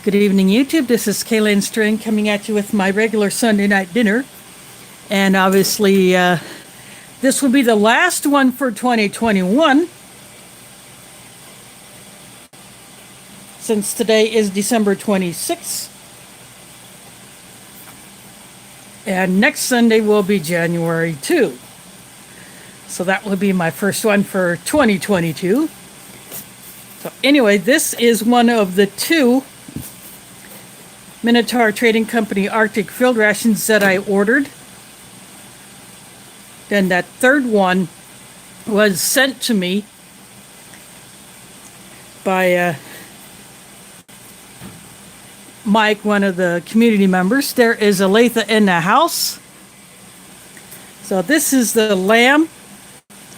Good evening, YouTube. This is Kaylin String coming at you with my regular Sunday night dinner. And obviously, this will be the last one for 2021. Since today is December 26th. And next Sunday will be January 2. So that will be my first one for 2022. So anyway, this is one of the two Minotaur Trading Company Arctic Field Rations that I ordered. Then that third one was sent to me by Mike, one of the community members. There is a Latha in the house. So this is the lamb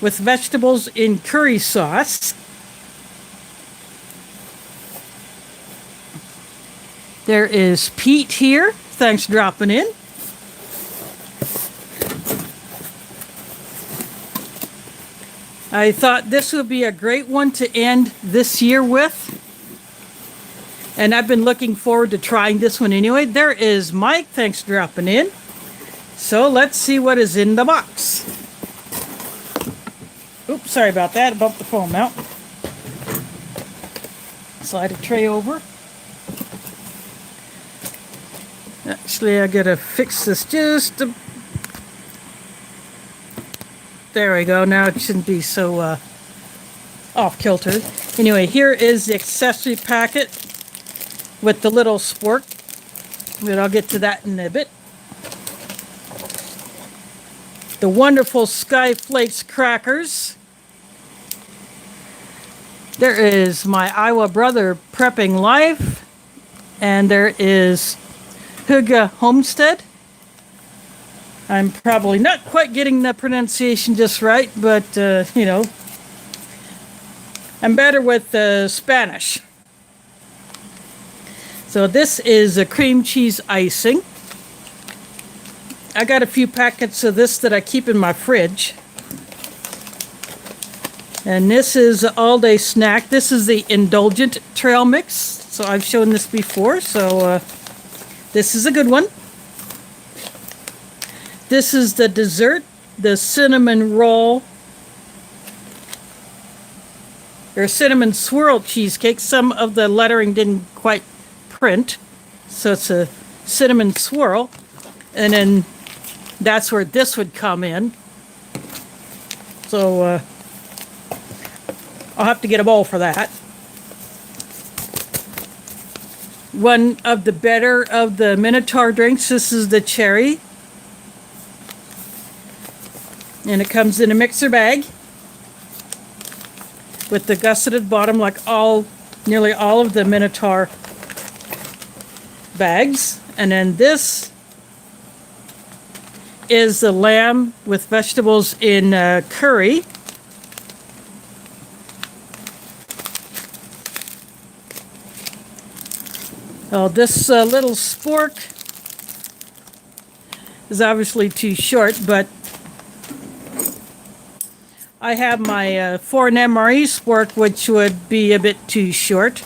with vegetables in curry sauce. There is Pete here. Thanks for dropping in. I thought this would be a great one to end this year with. And I've been looking forward to trying this one anyway. There is Mike. Thanks for dropping in. So let's see what is in the box. Oops, sorry about that. I bumped the phone out. Slide a tray over. Actually, I gotta fix this just a... There we go. Now it shouldn't be so off kilter. Anyway, here is the accessory packet with the little spork. But I'll get to that in a bit. The wonderful Sky Flakes Crackers. There is my Iowa brother prepping life. And there is Huga Homestead. I'm probably not quite getting the pronunciation just right, but, you know, I'm better with Spanish. So this is a cream cheese icing. I got a few packets of this that I keep in my fridge. And this is an all-day snack. This is the Indulgent Trail mix. So I've shown this before, so this is a good one. This is the dessert, the cinnamon roll, or cinnamon swirl cheesecake. Some of the lettering didn't quite print, so it's a cinnamon swirl. And then that's where this would come in. So I'll have to get a bowl for that. One of the better of the Minotaur drinks, this is the cherry. And it comes in a mixer bag with the gusseted bottom, like nearly all of the Minotaur bags. And then this is the lamb with vegetables in curry. Oh, this little spork is obviously too short, but I have my foreign MRE spork, which would be a bit too short.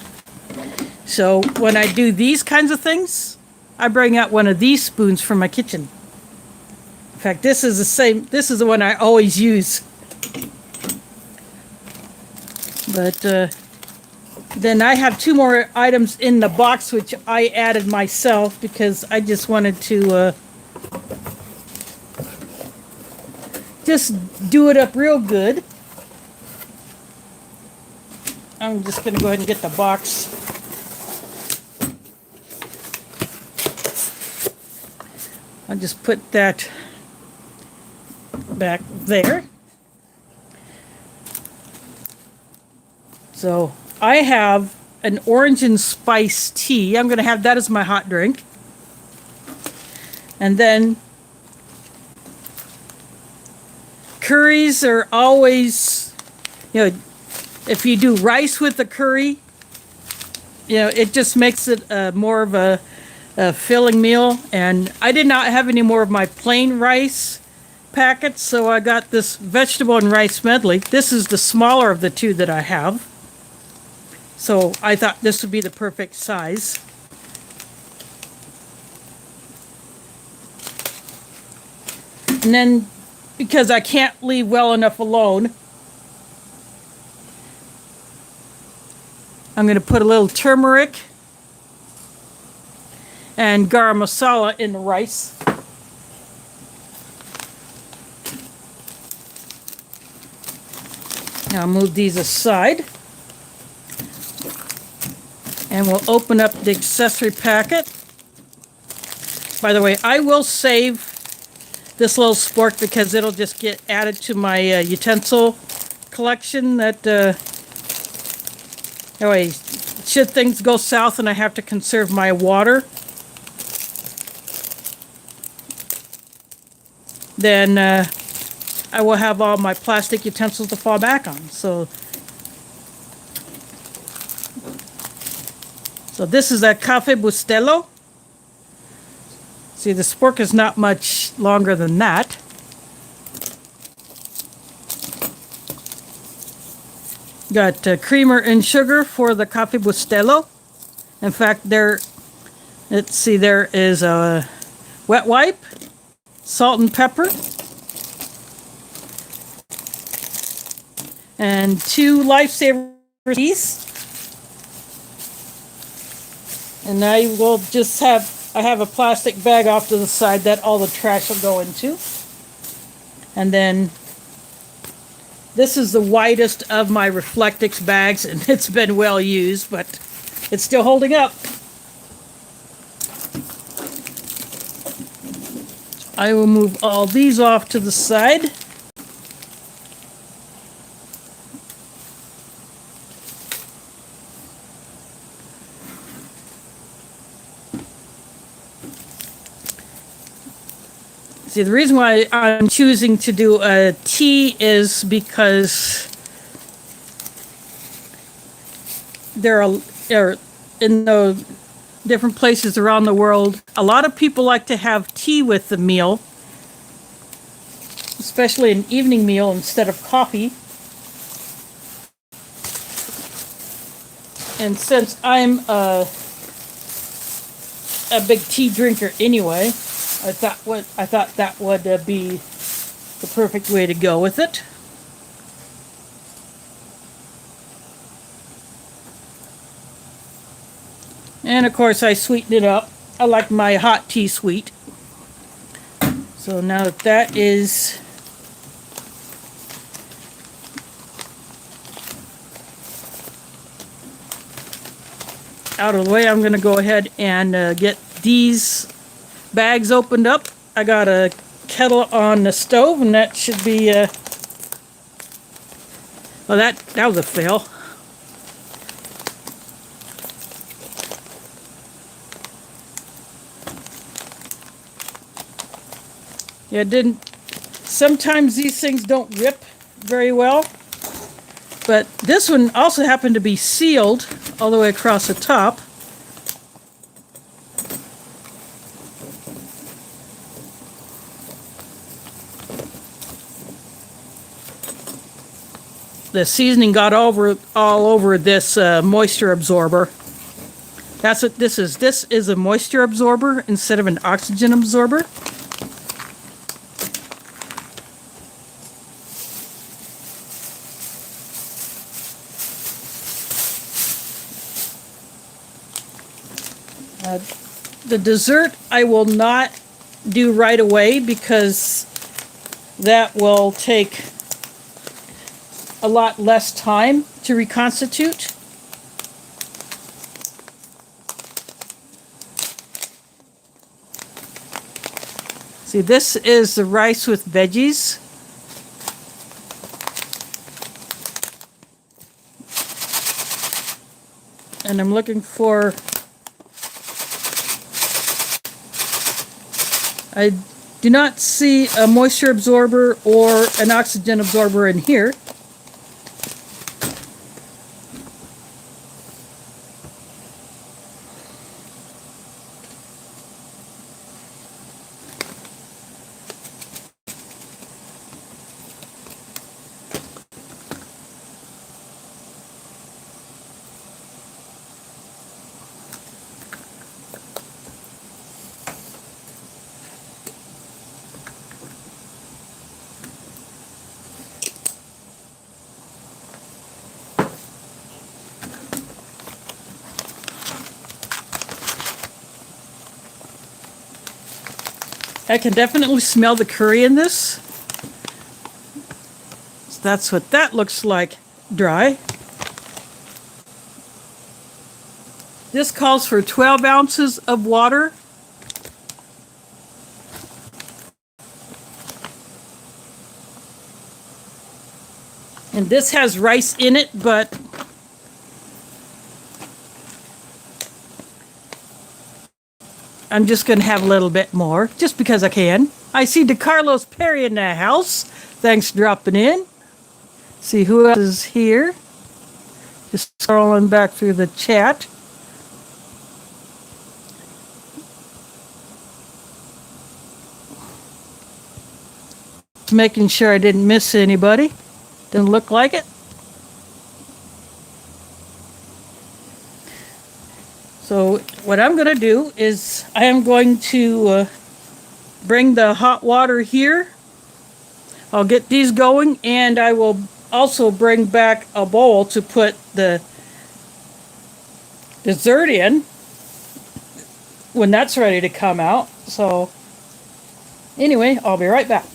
So when I do these kinds of things, I bring out one of these spoons from my kitchen. In fact, this is the same. This is the one I always use. But then I have two more items in the box, which I added myself because I just wanted to just do it up real good. I'm just going to go ahead and get the box. I'll just put that back there. So I have an orange and spice tea. I'm going to have that as my hot drink. And then curries are always, you know, if you do rice with the curry, you know, it just makes it more of a filling meal. And I did not have any more of my plain rice packets, so I got this vegetable and rice medley. This is the smaller of the two that I have. So I thought this would be the perfect size. And then, because I can't leave well enough alone, I'm going to put a little turmeric and garam masala in the rice. Now I'll move these aside. And we'll open up the accessory packet. By the way, I will save this little spork because it'll just get added to my utensil collection. That anyway, should things go south and I have to conserve my water, then I will have all my plastic utensils to fall back on. So this is a Cafe Bustelo. See, the spork is not much longer than that. Got creamer and sugar for the Cafe Bustelo. In fact, let's see, there is a wet wipe, salt and pepper, and 2 Lifesaver teas. And I will just I have a plastic bag off to the side that all the trash will go into. And then this is the widest of my Reflectix bags, and it's been well used, but it's still holding up. I will move all these off to the side. See, the reason why I'm choosing to do a tea is because there are in the different places around the world, a lot of people like to have tea with the meal, especially an evening meal instead of coffee. And since I'm a big tea drinker anyway, I thought that would be the perfect way to go with it. And of course I sweeten it up. I like my hot tea sweet. So now that that is out of the way, I'm going to go ahead and get these bags opened up. I got a kettle on the stove, and that should be well, that was a fail. Yeah, it didn't. Sometimes these things don't rip very well, but this one also happened to be sealed all the way across the top. The seasoning got all over this moisture absorber. That's what this is. This is a moisture absorber instead of an oxygen absorber. The dessert I will not do right away because that will take a lot less time to reconstitute. See, this is the rice with veggies. And I'm looking for, I do not see a moisture absorber or an oxygen absorber in here. I can definitely smell the curry in this. So that's what that looks like dry. This calls for 12 ounces of water. And this has rice in it, but I'm just going to have a little bit more, just because I can. I see DeCarlos Perry in the house. Thanks for dropping in. See who else is here. Just scrolling back through the chat. Making sure I didn't miss anybody. Didn't look like it. So what I'm going to do is I am going to bring the hot water here. I'll get these going, and I will also bring back a bowl to put the dessert in when that's ready to come out. So anyway, I'll be right back.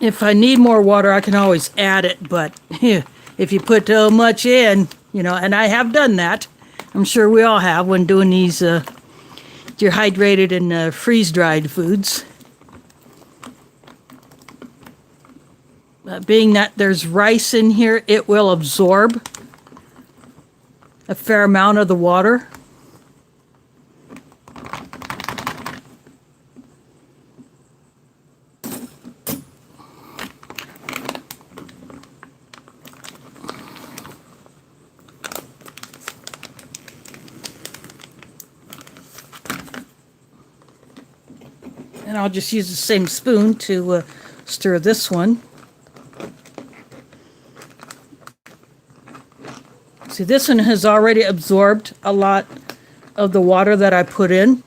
If I need more water, I can always add it, but if you put too much in, and I have done that. I'm sure we all have when doing these dehydrated and freeze-dried foods. Being that there's rice in here, it will absorb a fair amount of the water. And I'll just use the same spoon to stir this one. See, this one has already absorbed a lot of the water that I put in.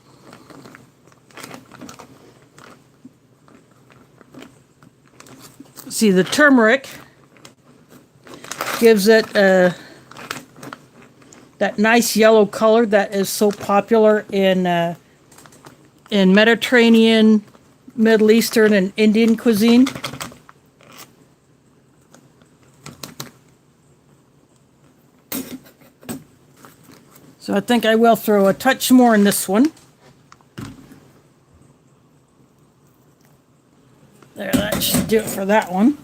See, the turmeric gives it that nice yellow color that is so popular in Mediterranean, Middle Eastern, and Indian cuisine. So I think I will throw a touch more in this one. There, that should do it for that one.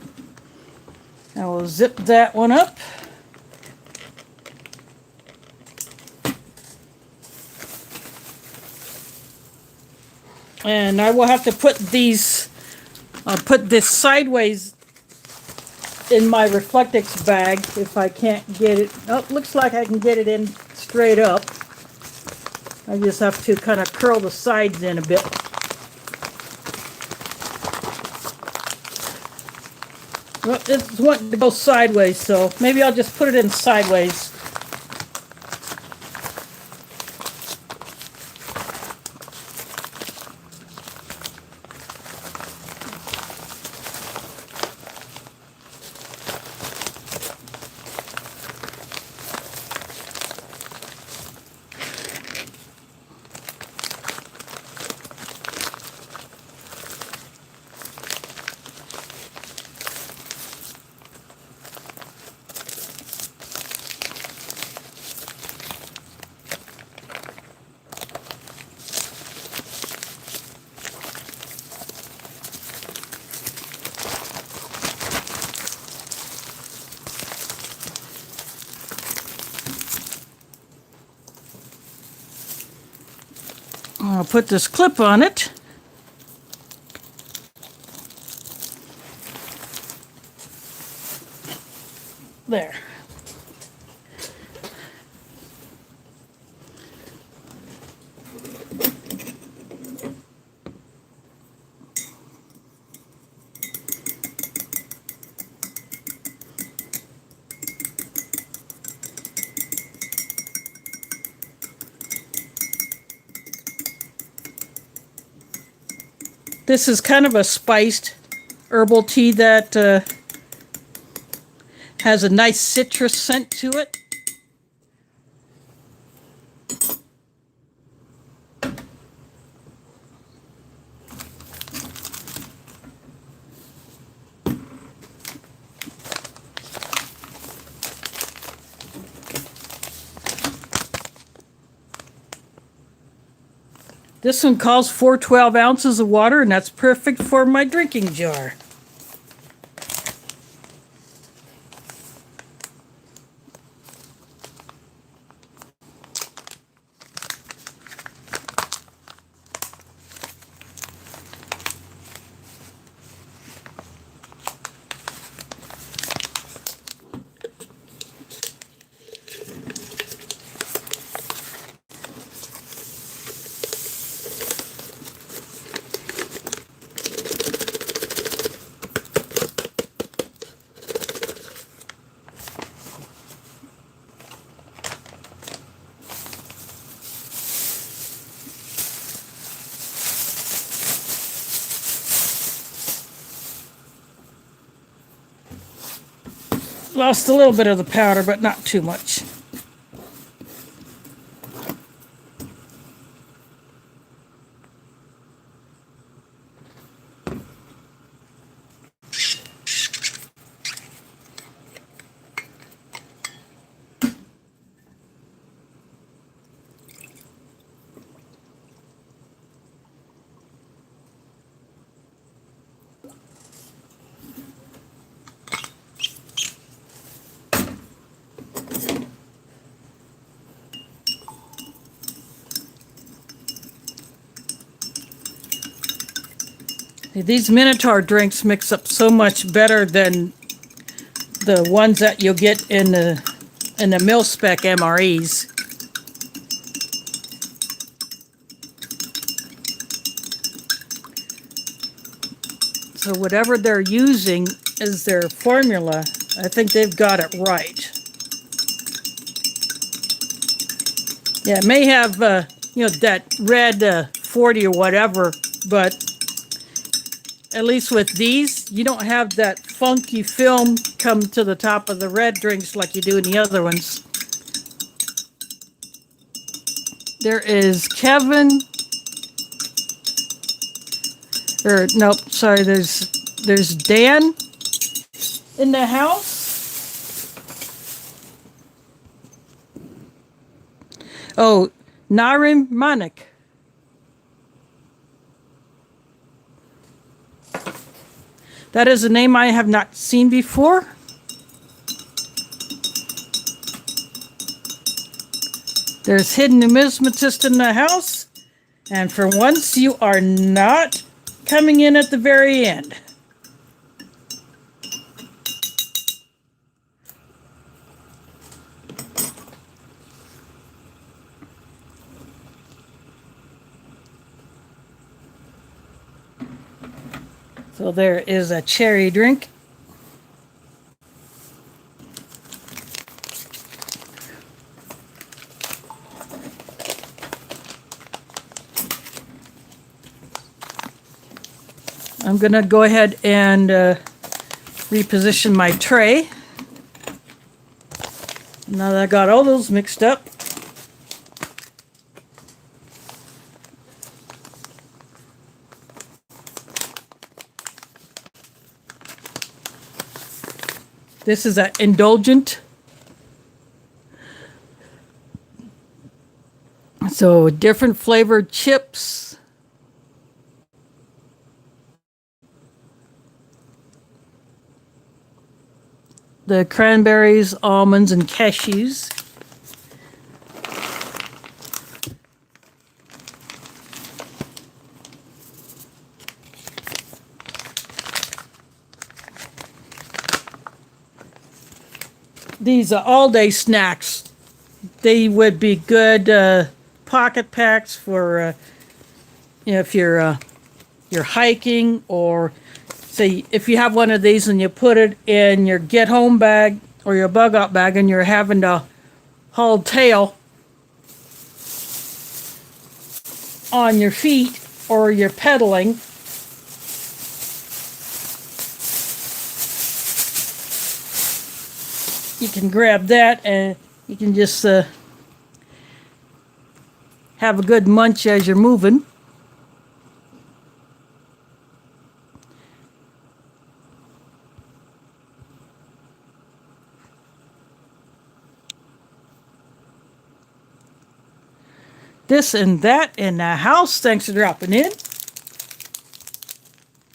I will zip that one up. And I will have to put these, put this sideways in my Reflectix bag if I can't get it. Oh, looks like I can get it in straight up. I just have to kind of curl the sides in a bit. Well, it's wanting to go sideways, so maybe I'll just put it in sideways. I'll put this clip on it. There. This is kind of a spiced herbal tea that has a nice citrus scent to it. This one calls for 12 ounces of water, and that's perfect for my drinking jar. Lost a little bit of the powder, but not too much. These Minotaur drinks mix up so much better than the ones that you'll get in the mil-spec MREs. So whatever they're using as their formula, I think they've got it right. Yeah, it may have that red 40 or whatever, but at least with these, you don't have that funky film come to the top of the red drinks like you do in the other ones. There is Kevin. Nope, sorry, there's Dan in the house. Oh, Narim Manik. That is a name I have not seen before. There's Hidden Numismatist in the house. And for once, you are not coming in at the very end. So there is a cherry drink. I'm going to go ahead and reposition my tray. Now that I got all those mixed up. This is an Indulgent. So different flavored chips. The cranberries, almonds, and cashews. These are all-day snacks. They would be good pocket packs for if you're hiking, or say if you have one of these and you put it in your get-home bag or your bug-out bag and you're having to haul tail on your feet or you're pedaling. You can grab that and you can just have a good munch as you're moving. This and that in the house. Thanks for dropping in.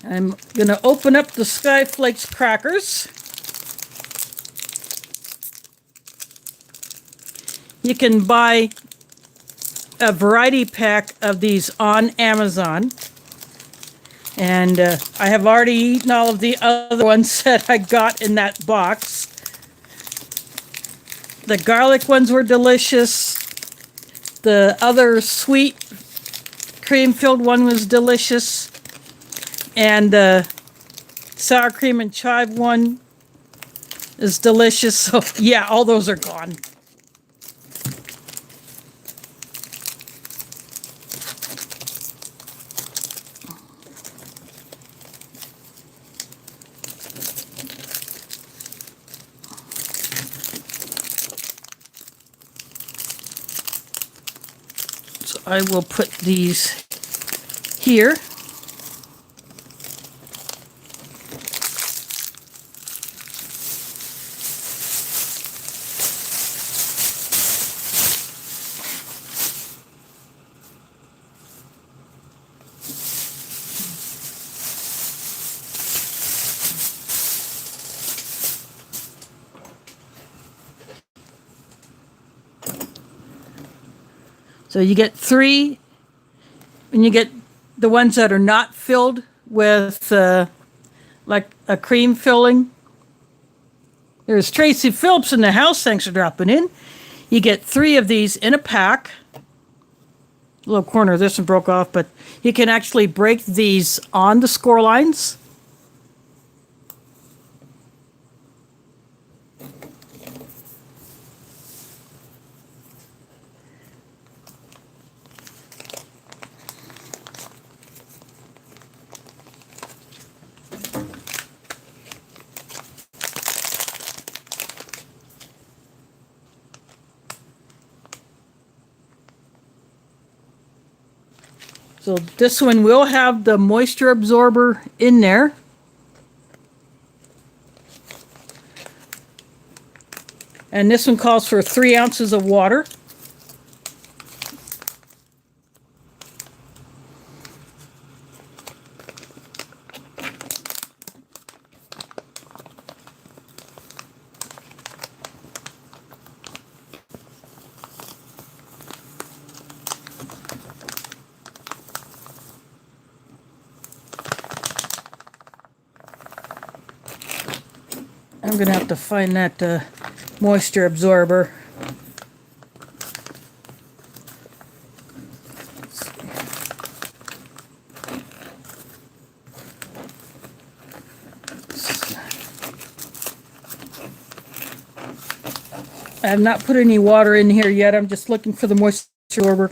I'm going to open up the Flakes Crackers. You can buy a variety pack of these on Amazon. And I have already eaten all of the other ones that I got in that box. The garlic ones were delicious. The other sweet cream-filled one was delicious. And the sour cream and chive one is delicious. So, yeah, all those are gone. So I will put these here. So you get 3, and you get the ones that are not filled with like a cream filling. There's Tracy Phillips in the house. Thanks for dropping in. You get 3 of these in a pack. A little corner of this one broke off, but you can actually break these on the score lines. So this one will have the moisture absorber in there. And this one calls for 3 ounces of water. I'm going to have to find that moisture absorber. I have not put any water in here yet. I'm just looking for the moisture absorber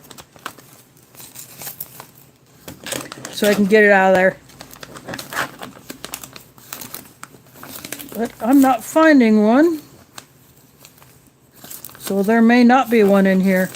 so I can get it out of there. But I'm not finding one. So there may not be one in here.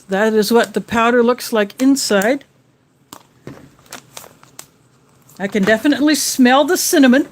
That is what the powder looks like inside. I can definitely smell the cinnamon.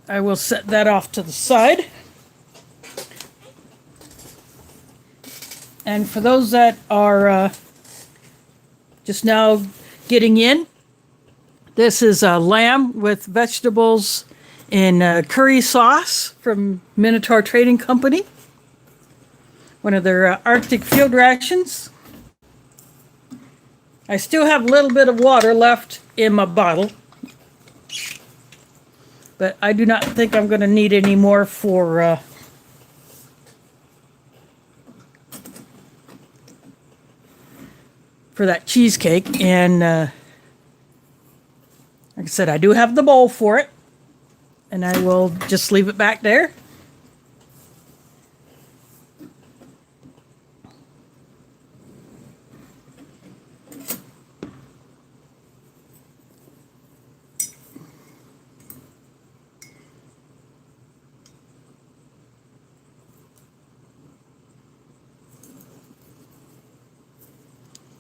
I will set that off to the side. And for those that are just now getting in, this is lamb with vegetables in curry sauce from Minotaur Trading Company. One of their Arctic field rations. I still have a little bit of water left in my bottle, but I do not think I'm going to need any more for that cheesecake. And like I said, I do have the bowl for it, and I will just leave it back there.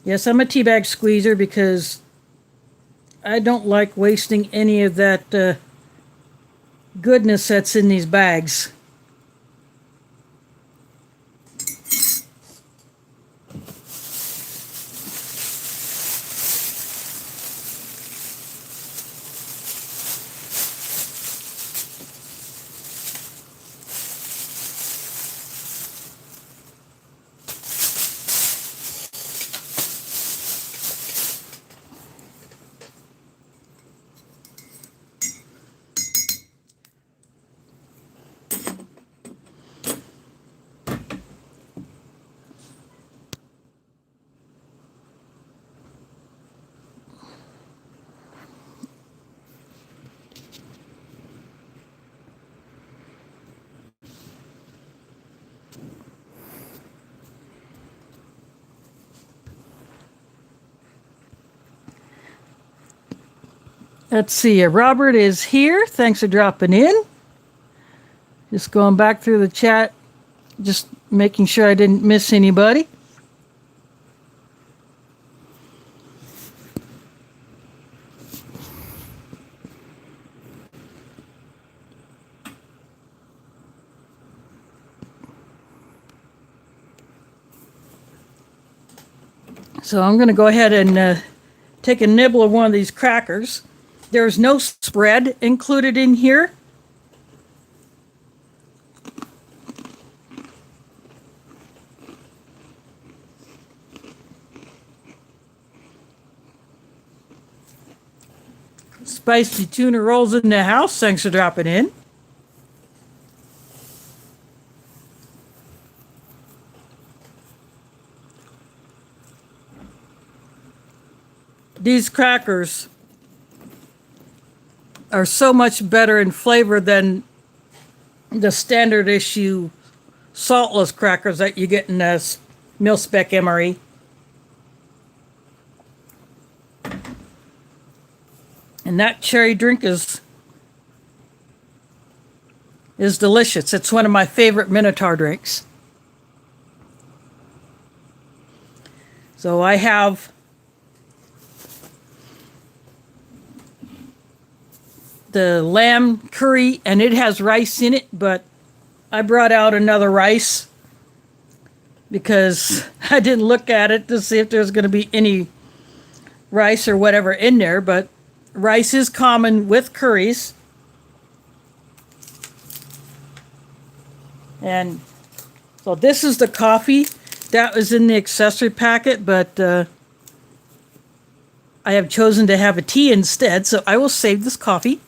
Yes, I'm a tea bag squeezer because I don't like wasting any of that goodness that's in these bags. Let's see, Robert is here. Thanks for dropping in. Just going back through the chat, just making sure I didn't miss anybody. So I'm going to go ahead and take a nibble of one of these crackers. There's no spread included in here. Spicy tuna rolls in the house. Thanks for dropping in. These crackers are so much better in flavor than the standard issue saltless crackers that you get in the mil-spec MRE. And that cherry drink is delicious. It's one of my favorite Minotaur drinks. So I have the lamb curry, and it has rice in it, but I brought out another rice because I didn't look at it to see if there's going to be any rice or whatever in there, but rice is common with curries. And so this is the coffee that was in the accessory packet, but I have chosen to have a tea instead, so I will save this coffee.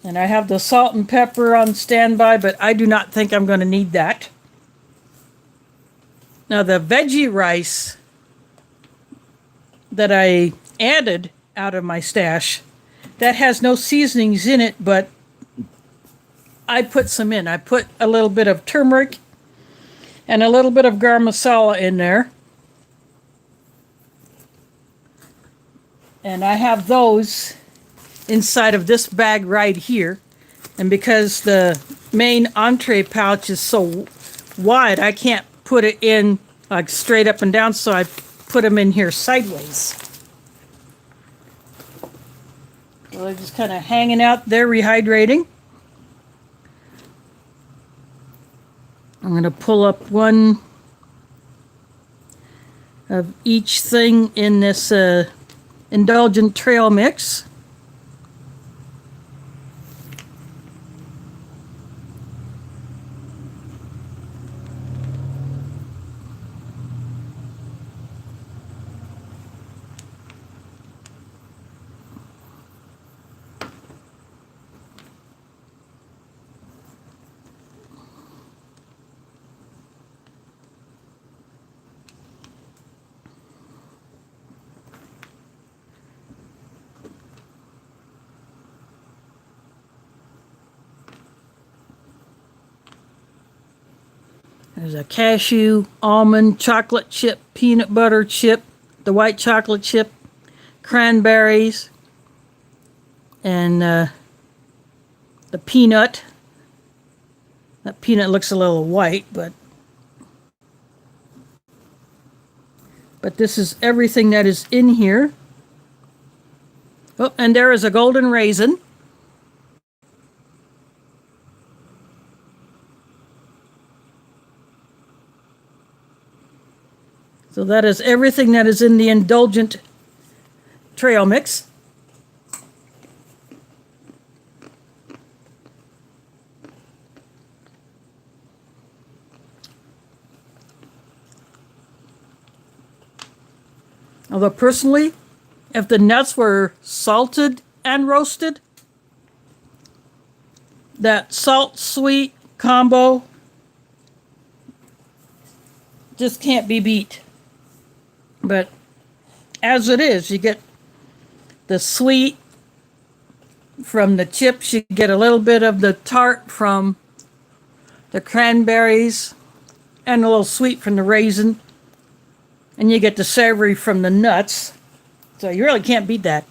And I have the salt and pepper on standby, but I do not think I'm going to need that. Now the veggie rice that I added out of my stash, that has no seasonings in it, but I put some in. I put a little bit of turmeric and a little bit of garam masala in there. And I have those inside of this bag right here. And because the main entree pouch is so wide, I can't put it in like straight up and down, so I put them in here sideways. So they're just kind of hanging out there, rehydrating. I'm going to pull up one of each thing in this Indulgent Trail mix. There's a cashew, almond, chocolate chip, peanut butter chip, the white chocolate chip, cranberries, and the peanut. That peanut looks a little white, but this is everything that is in here. Oh, and there is a golden raisin. So that is everything that is in the Indulgent Trail mix. Although personally, if the nuts were salted and roasted, that salt-sweet combo just can't be beat. But as it is, you get the sweet from the chips, you get a little bit of the tart from the cranberries, and a little sweet from the raisin, and you get the savory from the nuts. So you really can't beat that.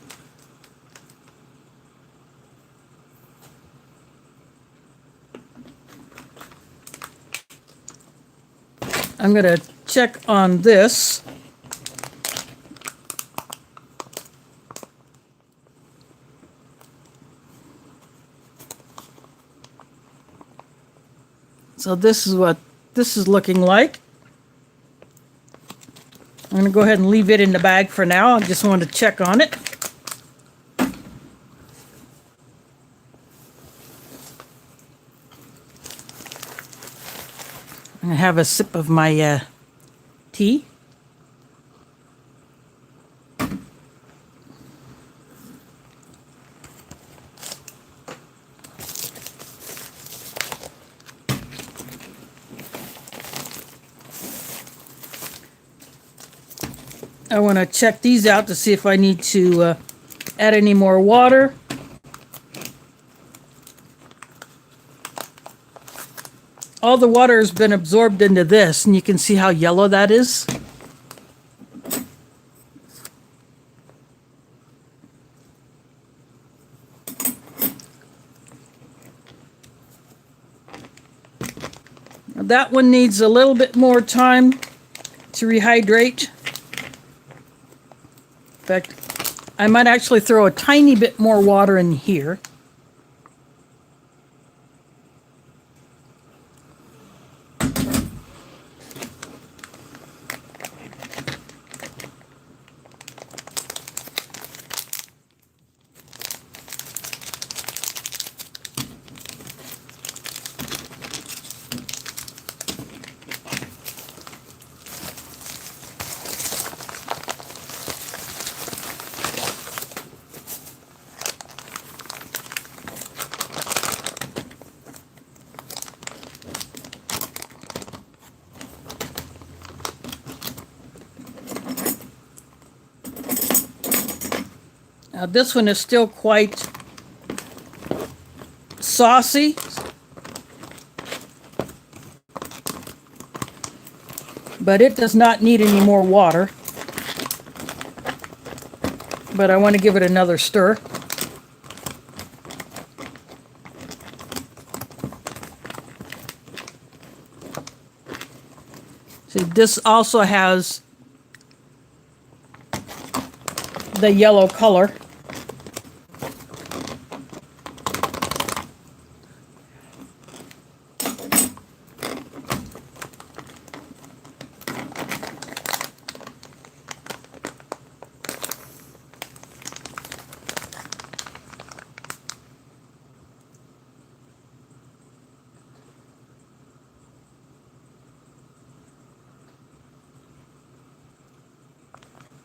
I'm going to check on this. So this is what this is looking like. I'm going to go ahead and leave it in the bag for now. I just want to check on it. I'm going to have a sip of my tea. I want to check these out to see if I need to add any more water. All the water has been absorbed into this, and you can see how yellow that is. Now that one needs a little bit more time to rehydrate. In fact, I might actually throw a tiny bit more water in here. Now this one is still quite saucy. But it does not need any more water. But I want to give it another stir. See, this also has the yellow color.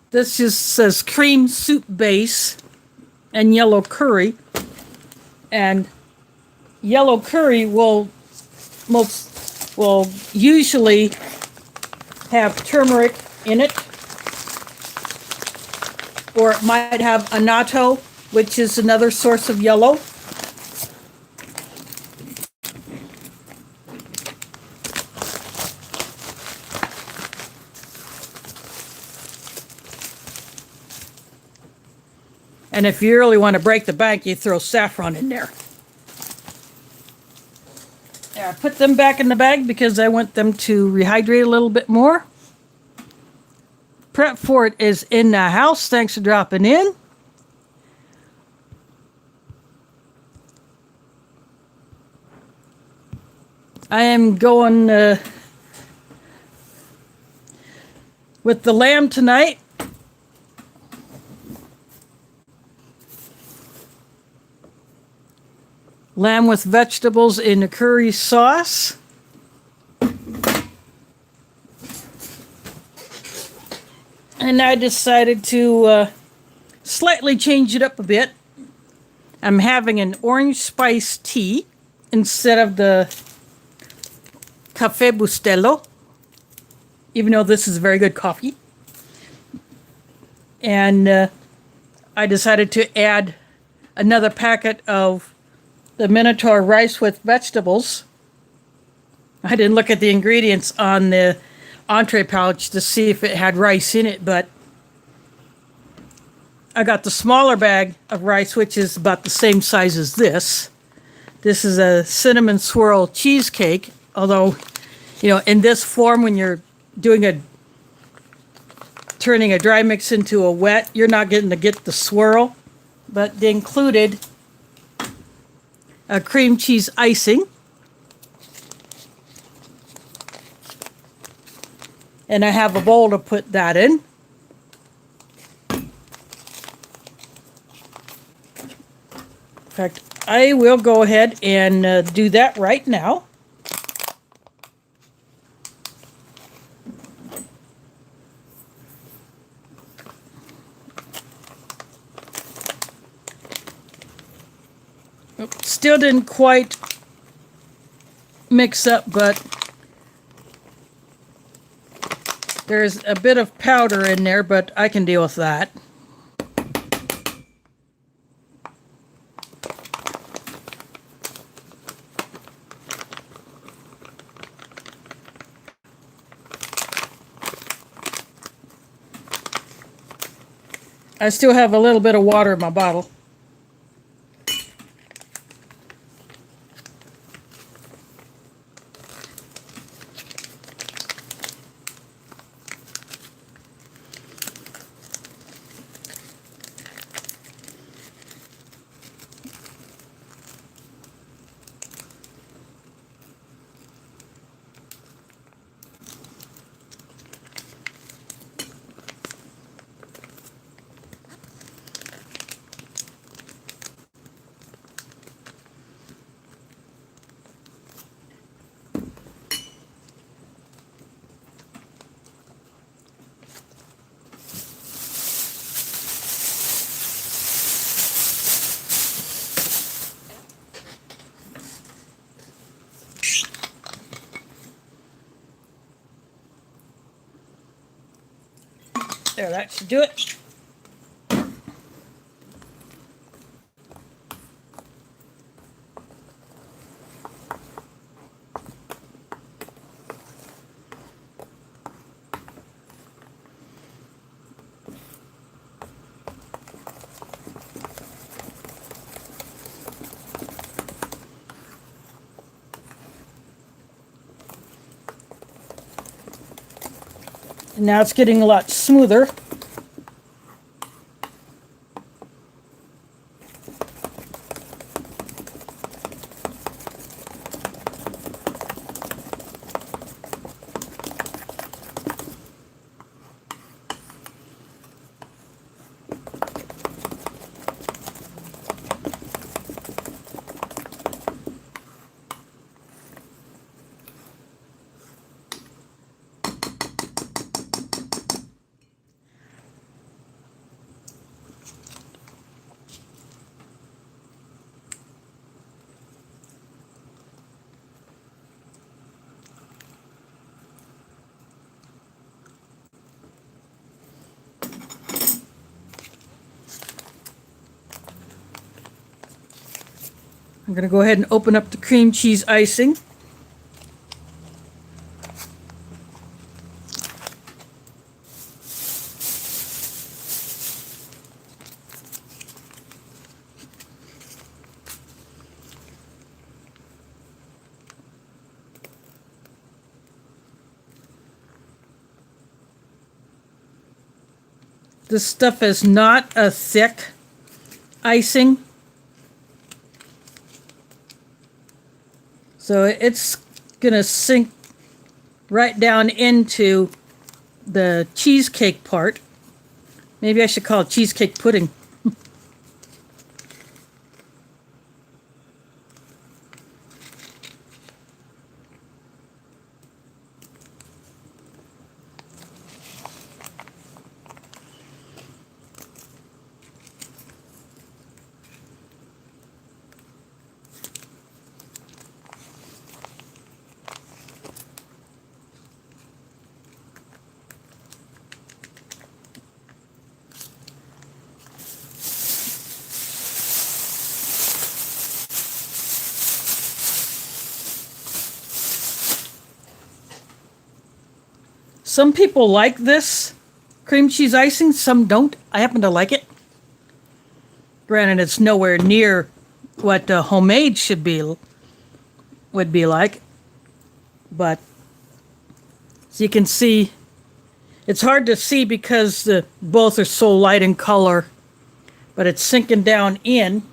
This just says cream soup base and yellow curry. And yellow curry will usually have turmeric in it. Or it might have annatto, which is another source of yellow. And if you really want to break the bank, you throw saffron in there. Yeah, I put them back in the bag because I want them to rehydrate a little bit more. Prep for it is in the house. Thanks for dropping in. I am going with the lamb tonight. Lamb with vegetables in a curry sauce. And I decided to slightly change it up a bit. I'm having an orange spice tea instead of the Caffè Bustelo, even though this is very good coffee. And I decided to add another packet of the Minotaur rice with vegetables. I didn't look at the ingredients on the entree pouch to see if it had rice in it, but I got the smaller bag of rice, which is about the same size as this. This is a cinnamon swirl cheesecake, although, you know, in this form, when you're turning a dry mix into a wet, you're not getting to get the swirl, but they included a cream cheese icing. And I have a bowl to put that in. In fact, I will go ahead and do that right now. still didn't quite mix up, but there's a bit of powder in there, but I can deal with that. I still have a little bit of water in my bottle. There, that should do it. And now it's getting a lot smoother. I'm going to go ahead and open up the cream cheese icing. This stuff is not a thick icing, so it's going to sink right down into the cheesecake part. Maybe I should call it cheesecake pudding. Some people like this cream cheese icing, some don't. I happen to like it. Granted, it's nowhere near what homemade would be like. But as you can see, it's hard to see because both are so light in color, but it's sinking down in.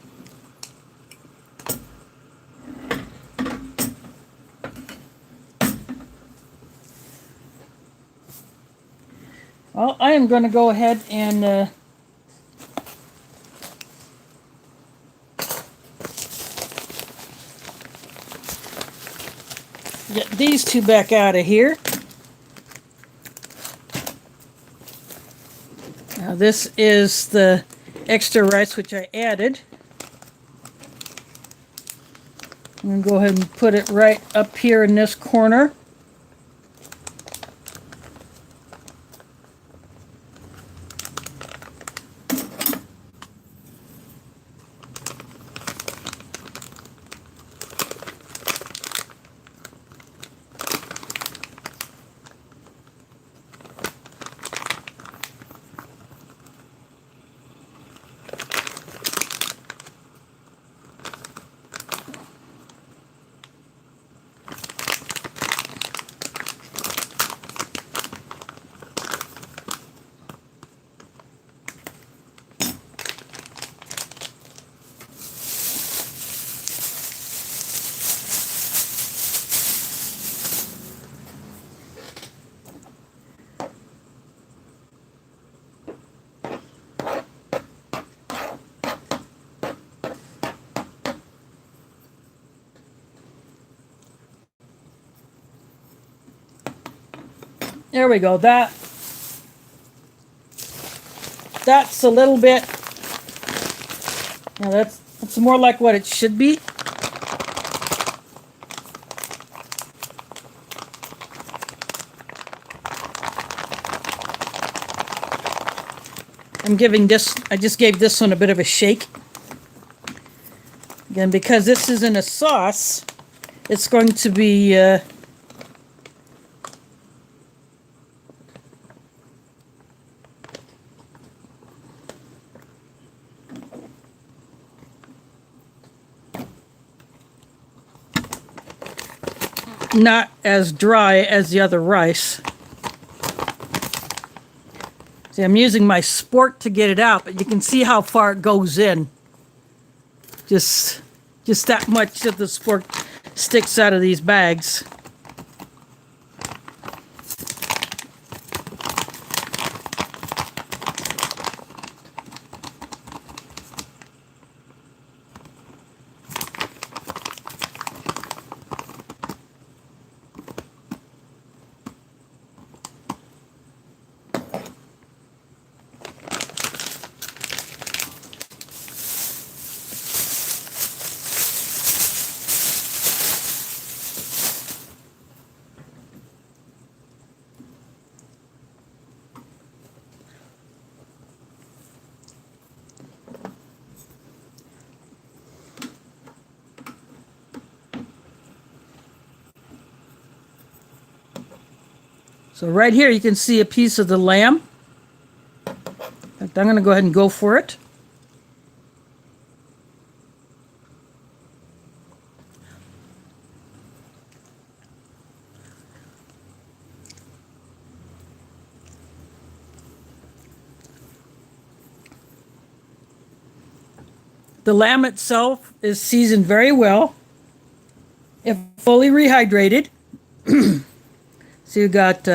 Well, I am going to go ahead and get these two back out of here. Now this is the extra rice which I added. I'm going to go ahead and put it right up here in this corner. There we go. That's a little bit. Now that's more like what it should be. I just gave this one a bit of a shake. Again, because this isn't a sauce, it's going to be not as dry as the other rice. See, I'm using my sport to get it out, but you can see how far it goes in. Just that much of the sport sticks out of these bags. So right here you can see a piece of the lamb. In fact, I'm going to go ahead and go for it. The lamb itself is seasoned very well, if fully rehydrated. So you got,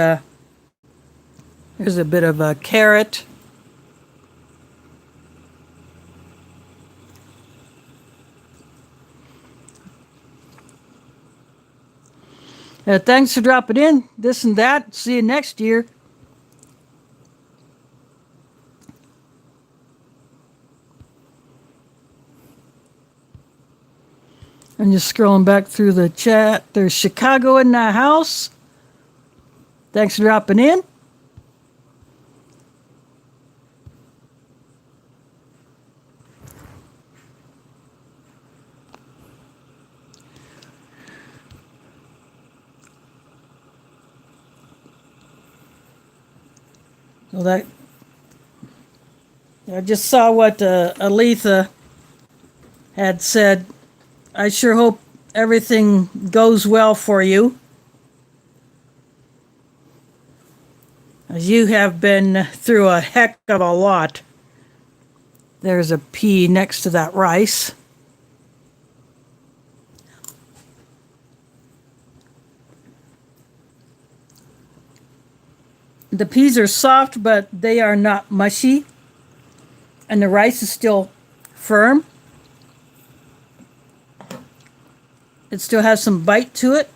here's a bit of a carrot. Thanks for dropping in, this and that. See you next year. I'm just scrolling back through the chat. There's Chicago in the house. Thanks for dropping in. Well, that I just saw what Aletha had said. I sure hope everything goes well for you, as you have been through a heck of a lot. There's a pea next to that rice. The peas are soft, but they are not mushy. And the rice is still firm. It still has some bite to it.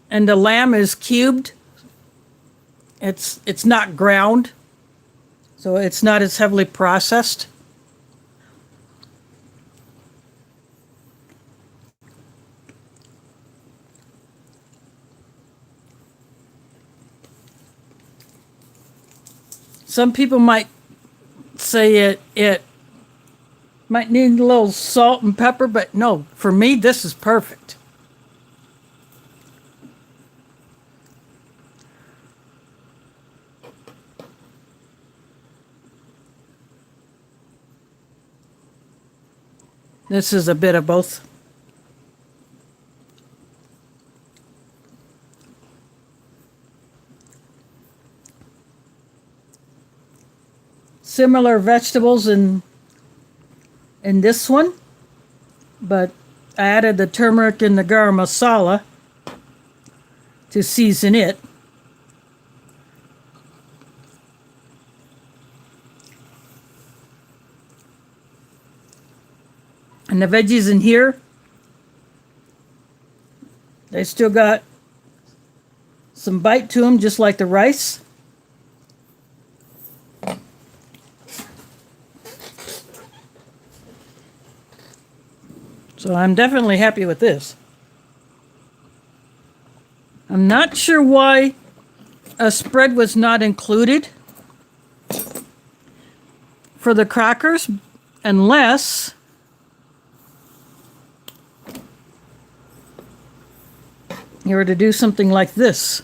And the lamb is cubed. It's not ground, so it's not as heavily processed. Some people might say it might need a little salt and pepper, but no, for me, this is perfect. This is a bit of both. Similar vegetables in this one, but I added the turmeric and the garam masala to season it. And the veggies in here, they still got some bite to them, just like the rice. So I'm definitely happy with this. I'm not sure why a spread was not included for the crackers, unless you were to do something like this.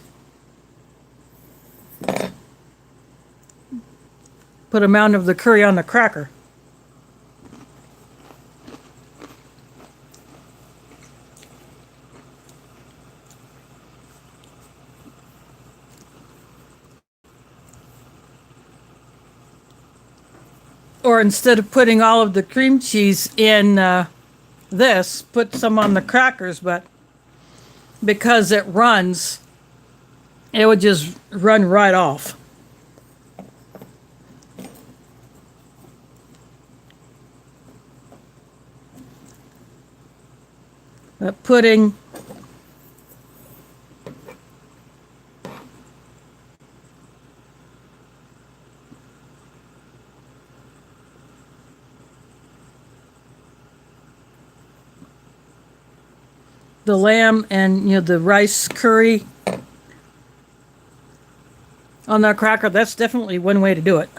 Put a mound of the curry on the cracker. Or instead of putting all of the cream cheese in this, put some on the crackers, but because it runs, it would just run right off. But putting the lamb and the rice curry on that cracker, that's definitely one way to do it.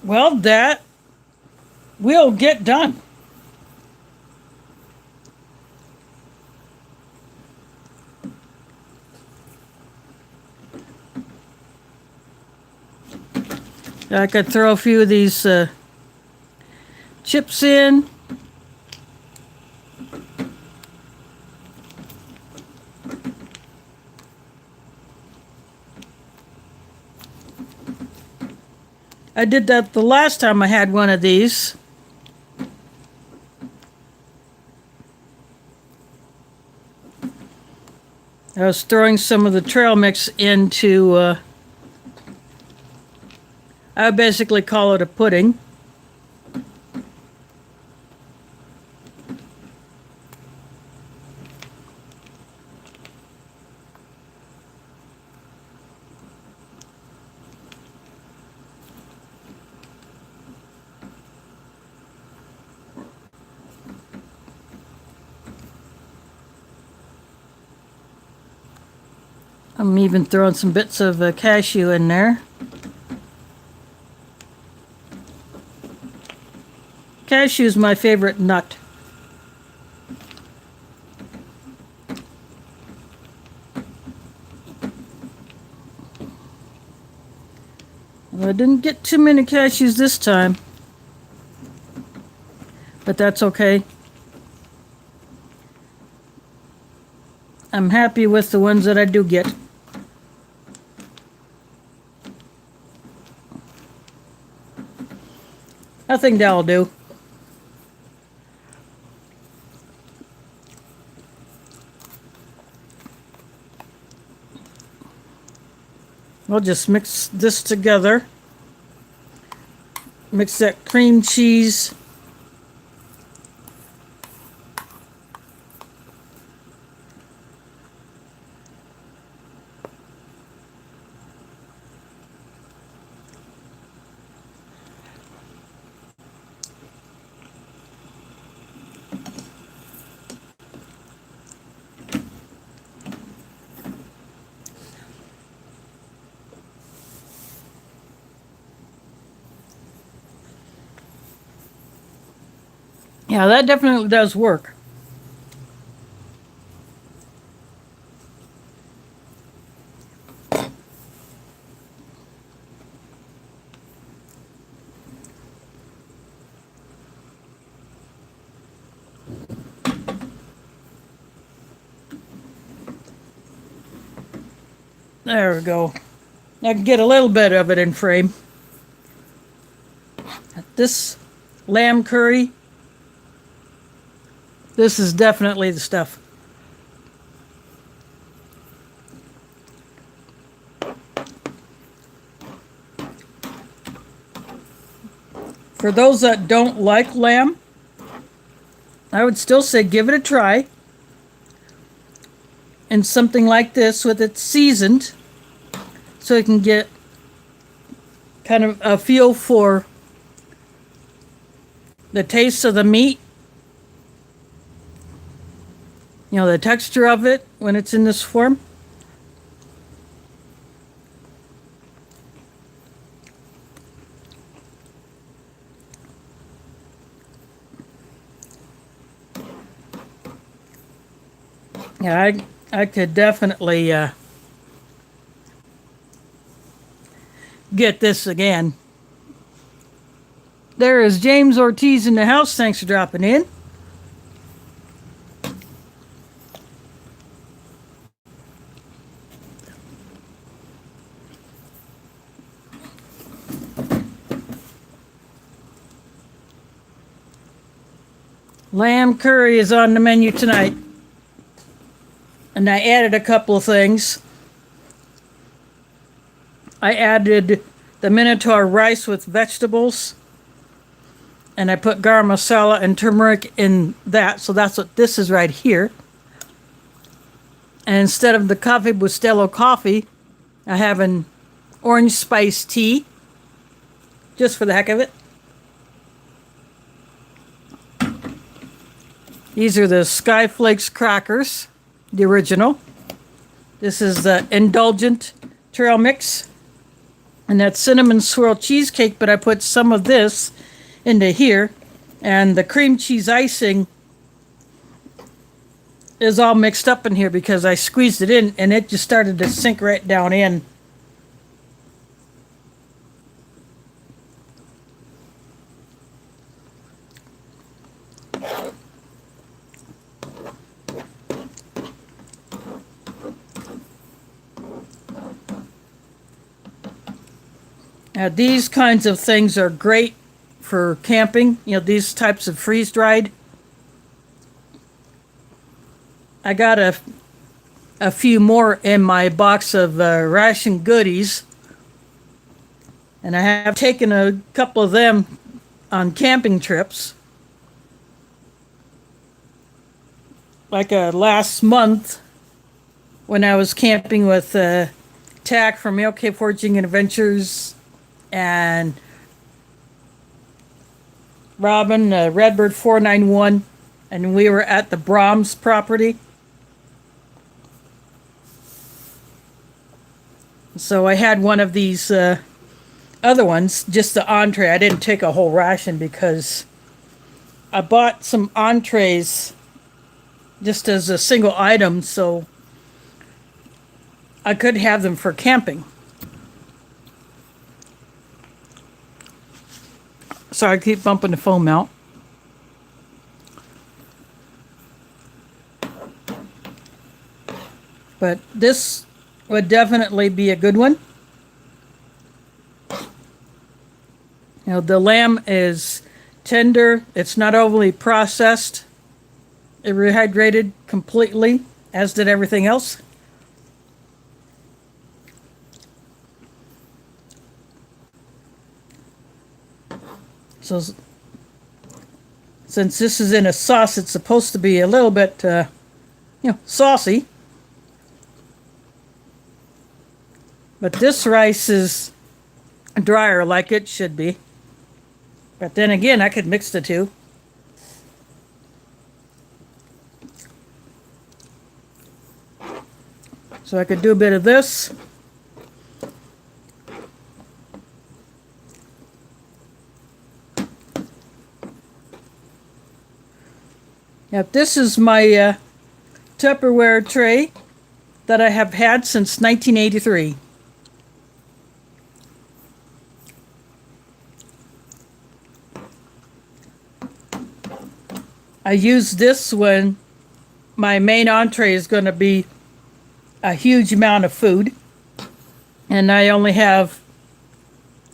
Well, that will get done. I could throw a few of these chips in. I did that the last time I had one of these. I was throwing some of the trail mix into, I would basically call it a pudding. I'm even throwing some bits of cashew in there. Cashew is my favorite nut. Well, I didn't get too many cashews this time, but that's okay. I'm happy with the ones that I do get. I think that'll do. I'll just mix this together. Mix that cream cheese. Yeah, that definitely does work. There we go. I can get a little bit of it in frame. This lamb curry, this is definitely the stuff. For those that don't like lamb, I would still say give it a try. And something like this with it seasoned, so you can get kind of a feel for the taste of the meat. You know, the texture of it when it's in this form. Yeah, I could definitely get this again. There is James Ortiz in the house. Thanks for dropping in. Lamb curry is on the menu tonight. And I added a couple of things. I added the Minotaur rice with vegetables. And I put garam masala and turmeric in that. So that's what this is right here. And instead of the Cafe Bustelo coffee, I have an orange spice tea. Just for the heck of it. These are the Flakes Crackers, the original. This is the Indulgent Trail mix. And that cinnamon swirl cheesecake, but I put some of this into here. And the cream cheese icing is all mixed up in here because I squeezed it in and it just started to sink right down in. Now, these kinds of things are great for camping. You know, these types of freeze-dried. I got a few more in my box of Ration goodies. And I have taken a couple of them on camping trips. Like last month when I was camping with Tack from LK Forging and Adventures and Robin, Redbird 491, and we were at the Brahms property. So I had one of these other ones, just the entree. I didn't take a whole ration because I bought some entrees just as a single item, so I could have them for camping. Sorry, I keep bumping the foam out. But this would definitely be a good one. You know, the lamb is tender. It's not overly processed. It rehydrated completely, as did everything else. So since this is in a sauce, it's supposed to be a little bit, saucy. But this rice is drier like it should be. But then again, I could mix the two. So I could do a bit of this. Now this is my Tupperware tray that I have had since 1983. I use this when my main entree is going to be a huge amount of food, and I only have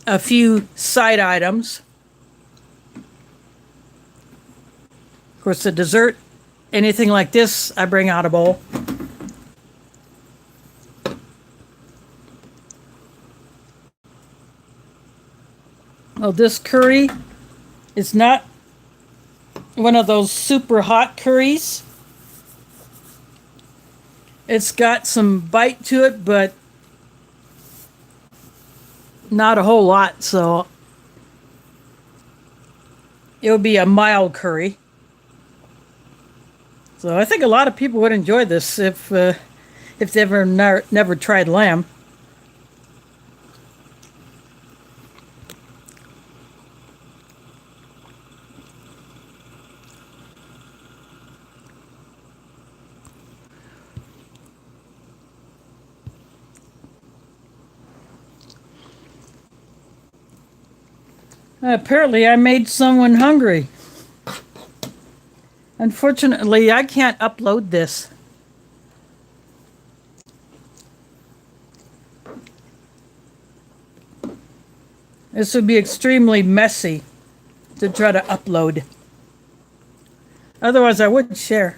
a few side items. Of course, the dessert, anything like this, I bring out a bowl. Well, this curry is not one of those super hot curries. It's got some bite to it, but not a whole lot, so it would be a mild curry. So I think a lot of people would enjoy this if they've ever never tried lamb. Apparently, I made someone hungry. Unfortunately, I can't upload this. This would be extremely messy to try to upload. Otherwise, I would share.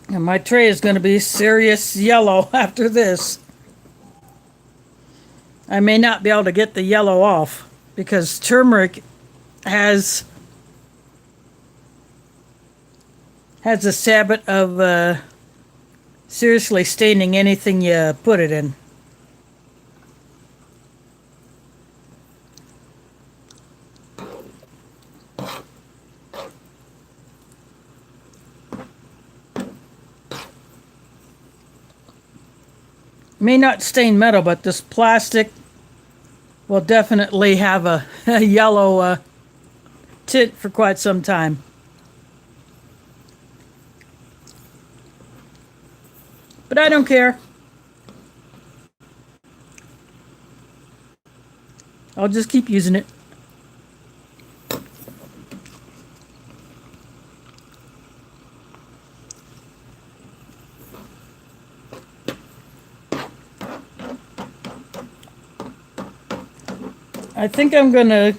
And my tray is going to be serious yellow after this. I may not be able to get the yellow off because turmeric has a habit of seriously staining anything you put it in. May not stain metal, but this plastic will definitely have a yellow tint for quite some time. But I don't care. I'll just keep using it. I think I'm going to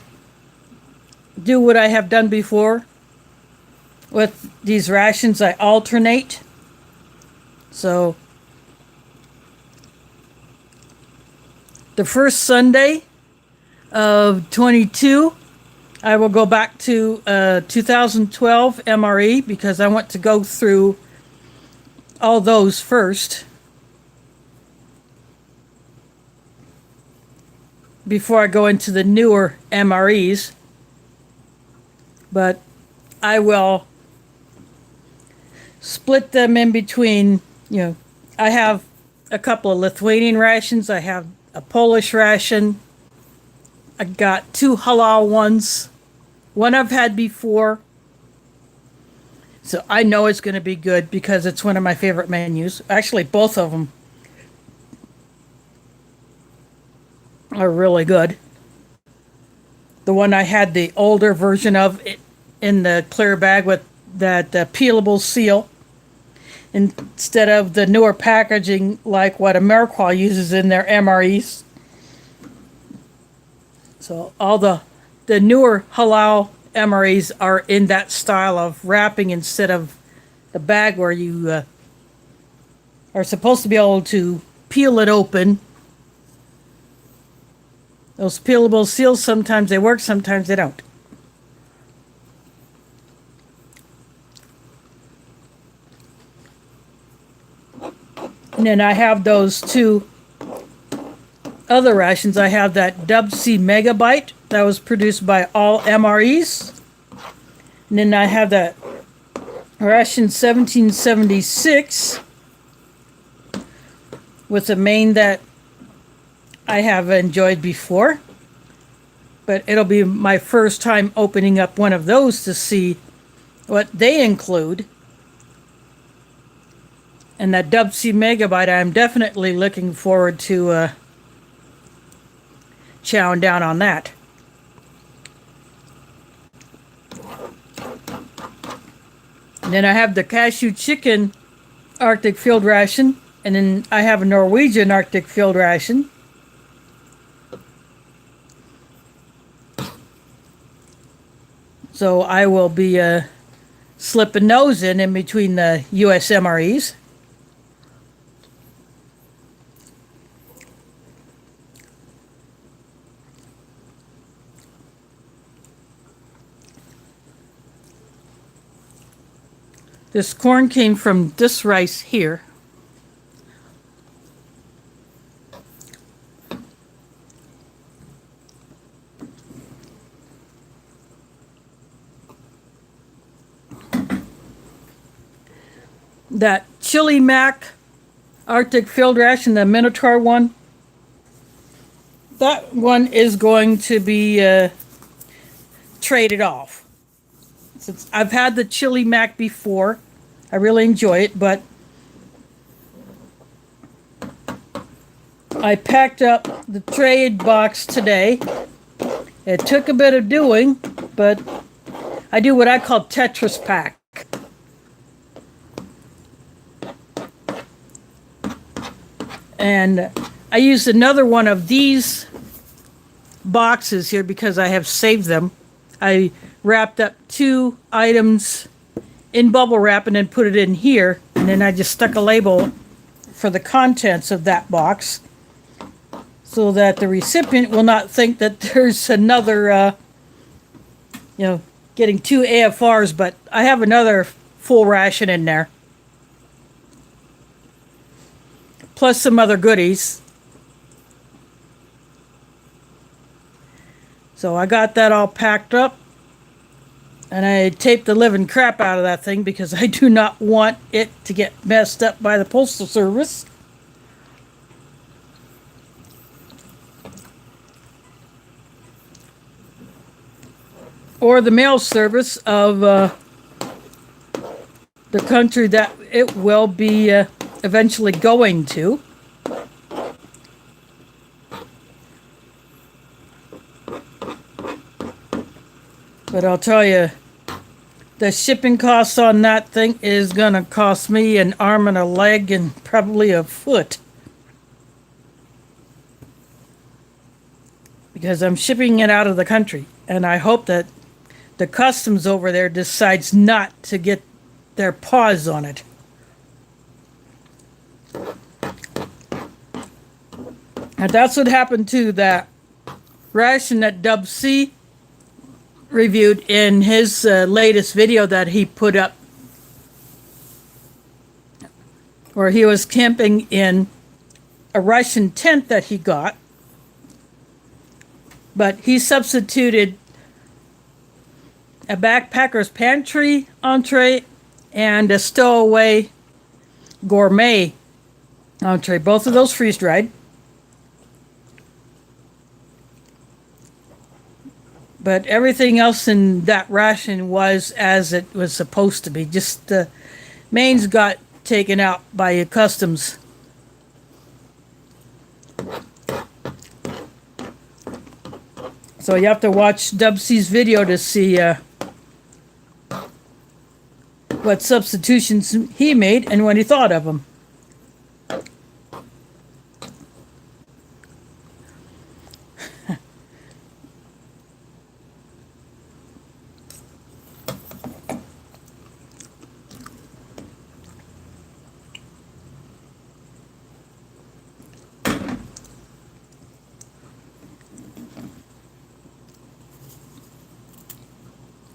do what I have done before with these rations. I alternate. So the first Sunday of 22, I will go back to 2012 MRE because I want to go through all those first before I go into the newer MREs. But I will split them in between, I have a couple of Lithuanian rations. I have a Polish ration. I got 2 halal ones. One I've had before. So I know it's going to be good because it's one of my favorite menus. Actually, both of them are really good. The one I had the older version of it in the clear bag with that peelable seal instead of the newer packaging like what AmeriQual uses in their MREs. So all the newer halal MREs are in that style of wrapping instead of the bag where you are supposed to be able to peel it open. Those peelable seals, sometimes they work, sometimes they don't. And then I have those two other rations. I have that Dub C Megabyte that was produced by all MREs. And then I have that Ration 1776 with a main that I have enjoyed before. But it'll be my first time opening up one of those to see what they include. And that Dub C Megabyte, I'm definitely looking forward to chowing down on that. And then I have the Cashew Chicken Arctic Field Ration. And then I have a Norwegian Arctic Field Ration. So I will be slipping those in between the US MREs. This corn came from this rice here. That Chili Mac Arctic Field Ration, the Minotaur one, that one is going to be traded off. Since I've had the Chili Mac before, I really enjoy it, but I packed up the trade box today. It took a bit of doing, but I do what I call Tetris pack. And I used another one of these boxes here because I have saved them. I wrapped up 2 items in bubble wrap and then put it in here. And then I just stuck a label for the contents of that box so that the recipient will not think that there's another, getting 2 AFRs, but I have another full ration in there. Plus some other goodies. So I got that all packed up. And I taped the living crap out of that thing because I do not want it to get messed up by the Postal Service. Or the mail service of the country that it will be eventually going to. But I'll tell you, the shipping costs on that thing is going to cost me an arm and a leg and probably a foot. Because I'm shipping it out of the country. And I hope that the customs over there decides not to get their paws on it. And that's what happened to that ration that Dub C reviewed in his latest video that he put up, where he was camping in a Russian tent that he got, but he substituted a backpacker's pantry entree and a stowaway gourmet entree, both of those freeze dried. But everything else in that ration was as it was supposed to be. Just the mains got taken out by customs. So you have to watch Dub C's video to see what substitutions he made and what he thought of them.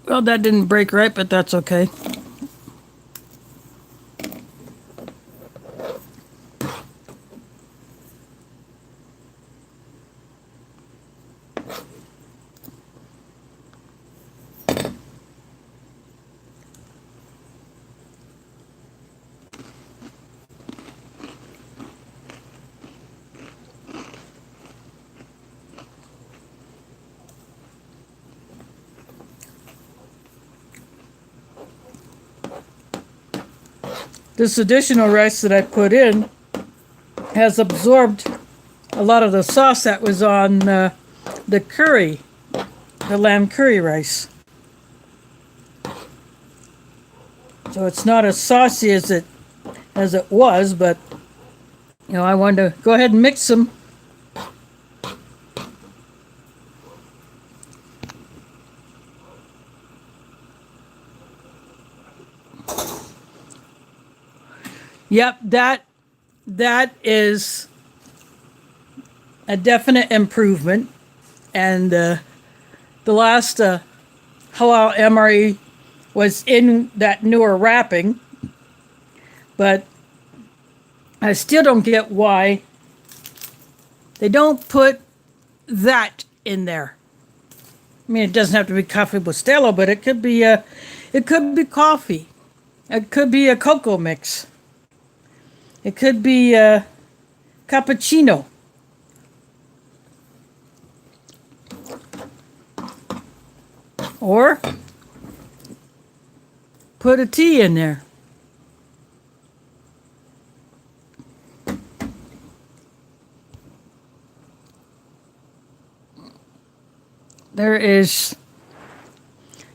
Well, that didn't break right, but that's okay. This additional rice that I put in has absorbed a lot of the sauce that was on the curry, the lamb curry rice. So it's not as saucy as it was, but I wanted to go ahead and mix them. Yep, that is a definite improvement. And the last halal MRE was in that newer wrapping, but I still don't get why they don't put that in there. I mean, it doesn't have to be Cafe Bustelo, but it could be coffee. It could be a cocoa mix. It could be a cappuccino. Or put a tea in there. There is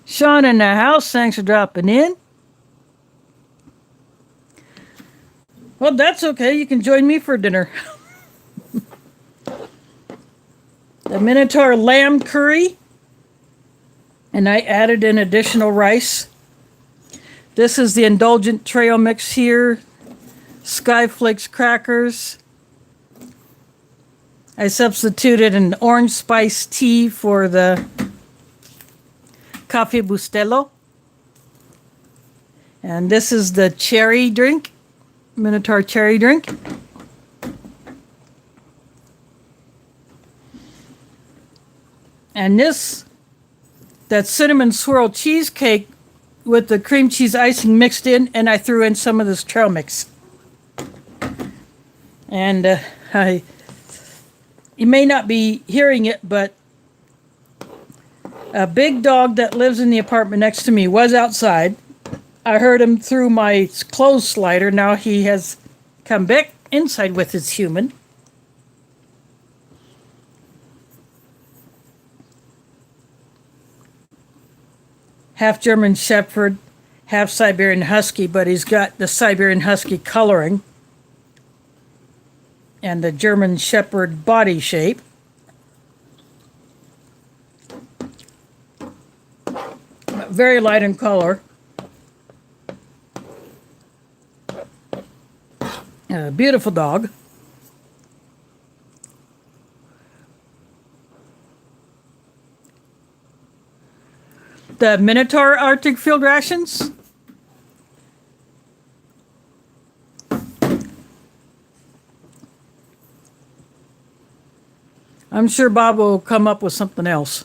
Sean in the house. Thanks for dropping in. Well, that's okay. You can join me for dinner. The Minotaur lamb curry. And I added in additional rice. This is the Indulgent Trail mix here. Sky Flakes Crackers. I substituted an orange spice tea for the Cafe Bustelo. And this is the cherry drink. Minotaur cherry drink. And that cinnamon swirl cheesecake with the cream cheese icing mixed in, and I threw in some of this trail mix. And you may not be hearing it, but a big dog that lives in the apartment next to me was outside. I heard him through my clothes slider. Now he has come back inside with his human. Half German Shepherd, half Siberian Husky, but he's got the Siberian Husky coloring and the German Shepherd body shape. Very light in color. A beautiful dog. The Minotaur Arctic Field Rations. I'm sure Bob will come up with something else.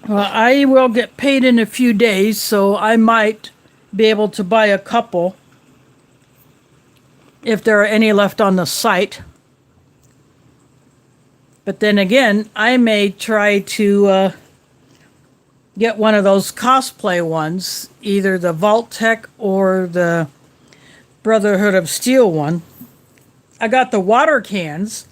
Well, I will get paid in a few days, so I might be able to buy a couple if there are any left on the site. But then again, I may try to get one of those cosplay ones, either the Vault Tech or the Brotherhood of Steel one. I got the water cans.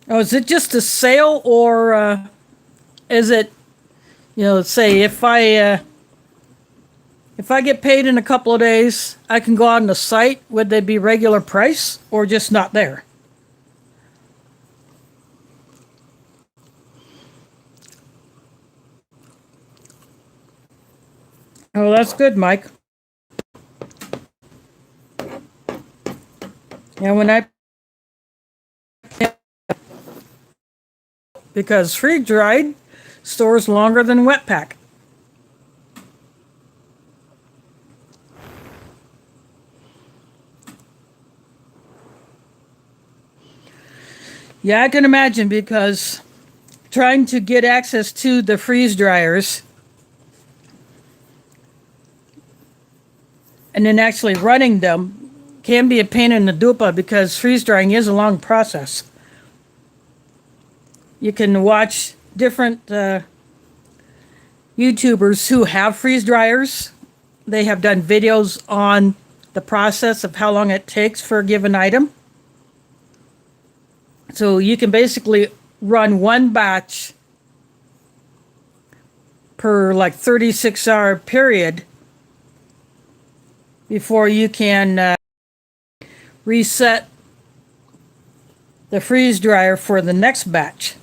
Oh, is it just a sale, or is it, say if I get paid in a couple of days, I can go on the site, would they be regular price or just not there? Oh, that's good, Mike. Yeah, because freeze-dried stores longer than wet pack. Yeah, I can imagine, because trying to get access to the freeze dryers and then actually running them can be a pain in the dupa, because freeze drying is a long process. You can watch different YouTubers who have freeze dryers. They have done videos on the process of how long it takes for a given item. So you can basically run one batch per 36-hour period before you can reset the freeze dryer for the next batch.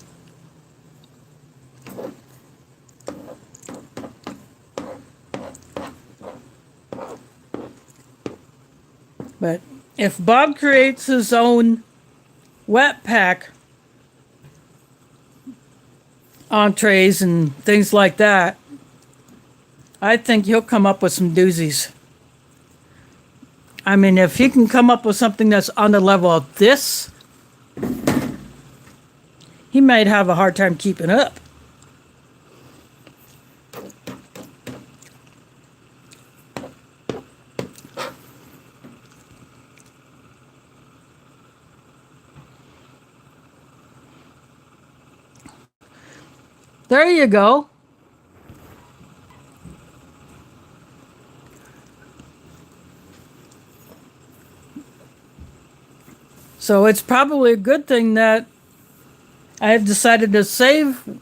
But if Bob creates his own wet pack entrees and things like that, I think he'll come up with some doozies. I mean, if he can come up with something that's on the level of this, he might have a hard time keeping up. There you go. So it's probably a good thing that I have decided to save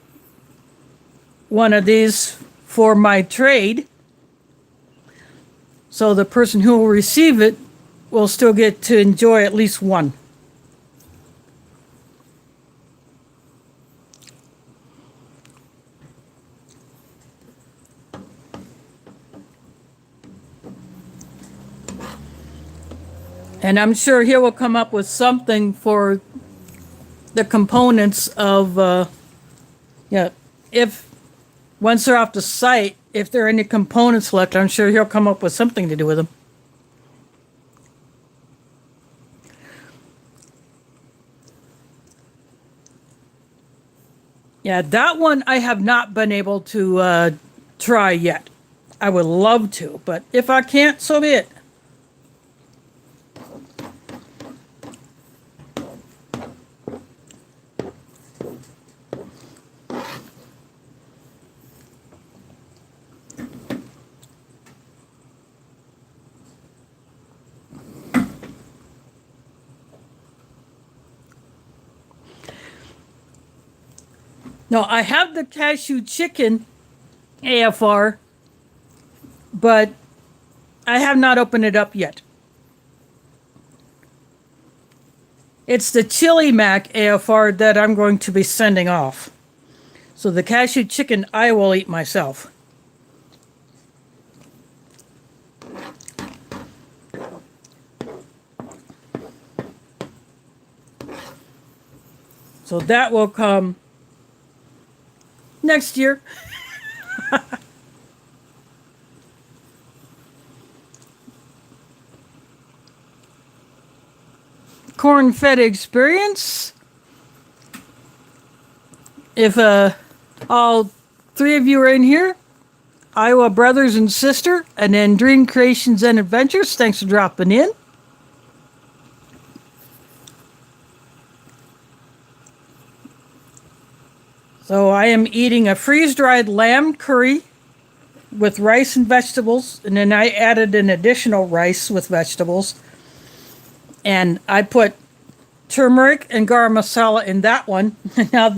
one of these for my trade, so the person who will receive it will still get to enjoy at least one. And I'm sure he will come up with something for the components of, if once they're off the site, if there are any components left, I'm sure he'll come up with something to do with them. Yeah, that one I have not been able to try yet. I would love to, but if I can't, so be it. No, I have the cashew chicken AFR, but I have not opened it up yet. It's the chili mac AFR that I'm going to be sending off. So the cashew chicken I will eat myself. So that will come next year. Corn-fed experience. If all three of you are in here, Iowa brothers and sister, and then Dream Creations and Adventures. Thanks for dropping in. So I am eating a freeze-dried lamb curry with rice and vegetables, and then I added an additional rice with vegetables. And I put turmeric and garam masala in that one. now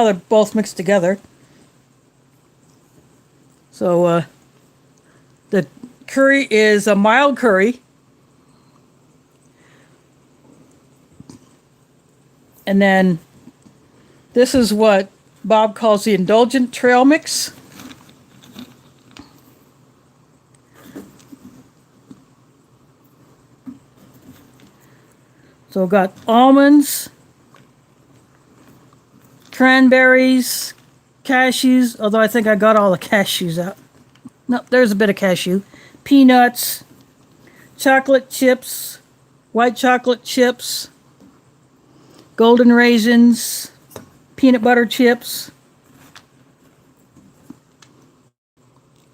they're both mixed together. So the curry is a mild curry. And then this is what Bob calls the Indulgent Trail mix. So I've got almonds, cranberries, cashews, although I think I got all the cashews out. No, there's a bit of cashew. Peanuts, chocolate chips, white chocolate chips, golden raisins, peanut butter chips.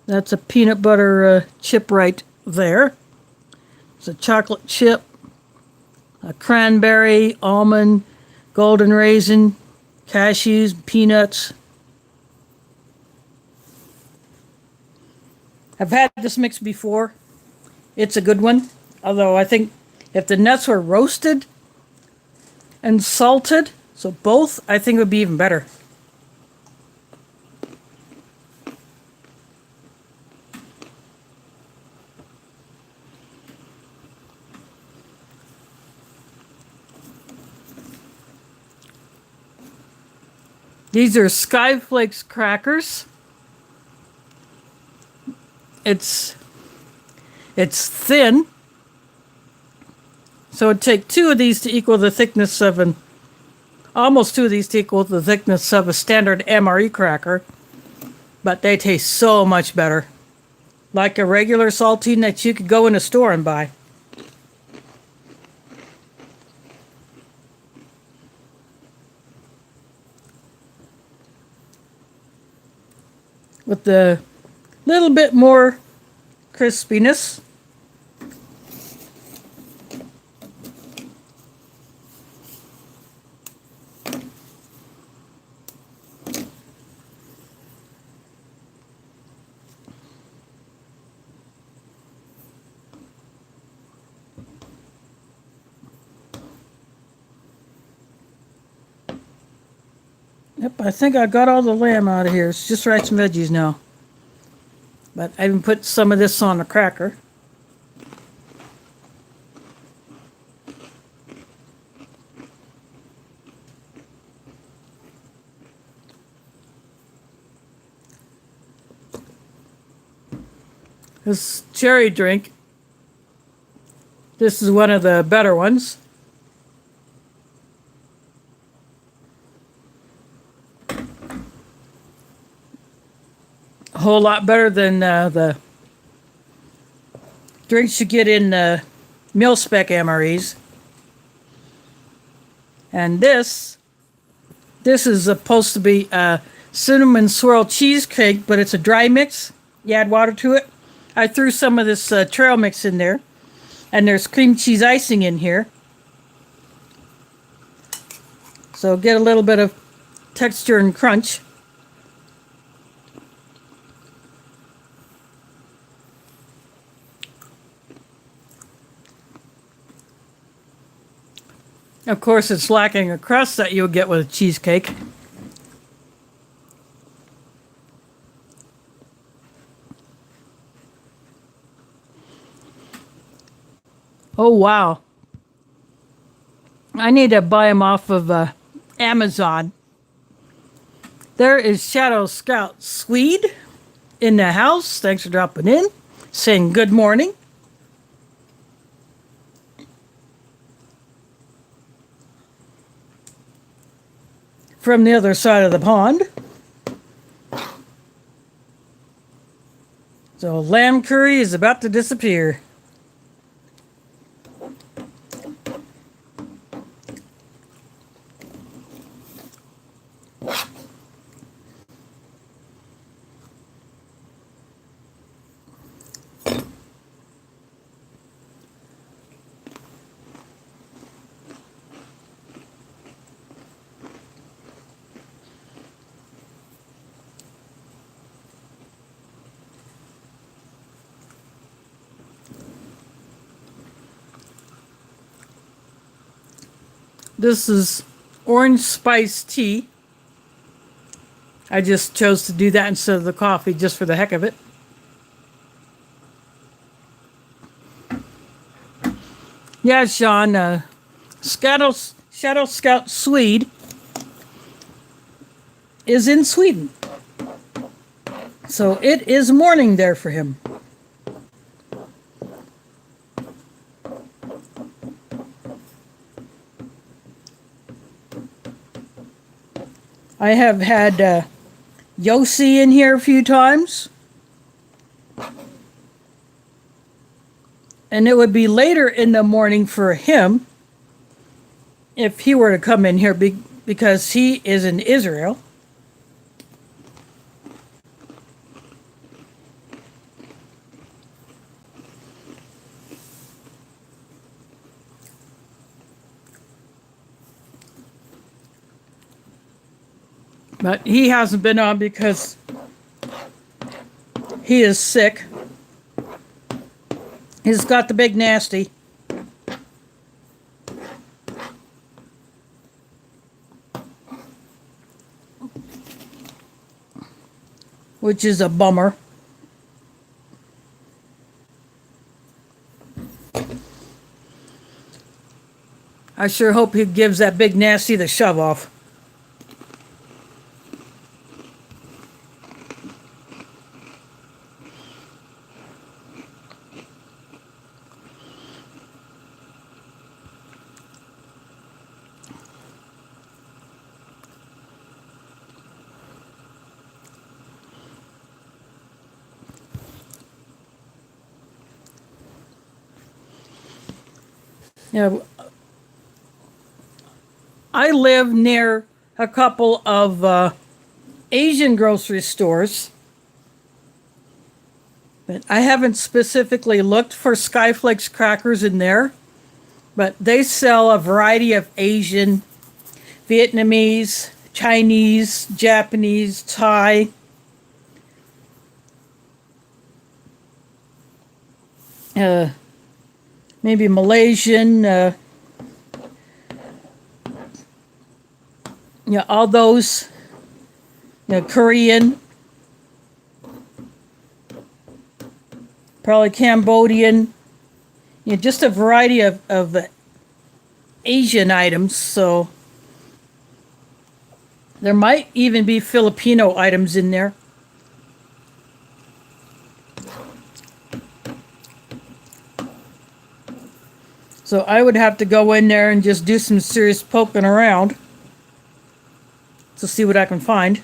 That's a peanut butter chip right there. It's a chocolate chip, a cranberry, almond, golden raisin, cashews, peanuts. I've had this mix before. It's a good one. Although I think if the nuts were roasted and salted, so both, I think it would be even better. These are Flakes Crackers. It's thin, so it'd take two of these to equal the thickness of almost two of these to equal the thickness of a standard MRE cracker, but they taste so much better. Like a regular saltine that you could go in a store and buy. With the little bit more crispiness. Yep, I think I got all the lamb out of here. It's just rice and veggies now. But I even put some of this on a cracker. This cherry drink, this is one of the better ones. A whole lot better than the drinks you get in mil-spec MREs. And this is supposed to be a cinnamon swirl cheesecake, but it's a dry mix. You add water to it. I threw some of this trail mix in there. And there's cream cheese icing in here. So get a little bit of texture and crunch. Of course, it's lacking a crust that you'll get with a cheesecake. Oh, wow. I need to buy them off of Amazon. There is Shadow Scout Swede in the house. Thanks for dropping in. Saying good morning. From the other side of the pond. So lamb curry is about to disappear. This is orange spice tea. I just chose to do that instead of the coffee just for the heck of it. Yeah, Sean, Shadow Scout Swede is in Sweden. So it is morning there for him. I have had Yossi in here a few times. And it would be later in the morning for him if he were to come in here because he is in Israel. But he hasn't been on because he is sick. He's got the big nasty. Which is a bummer. I sure hope he gives that big nasty the shove off. Yeah, I live near a couple of Asian grocery stores, but I haven't specifically looked for Flakes Crackers in there, but they sell a variety of Asian, Vietnamese, Chinese, Japanese, Thai, maybe Malaysian, all those, Korean, probably Cambodian, just a variety of Asian items. So there might even be Filipino items in there. So I would have to go in there and just do some serious poking around to see what I can find.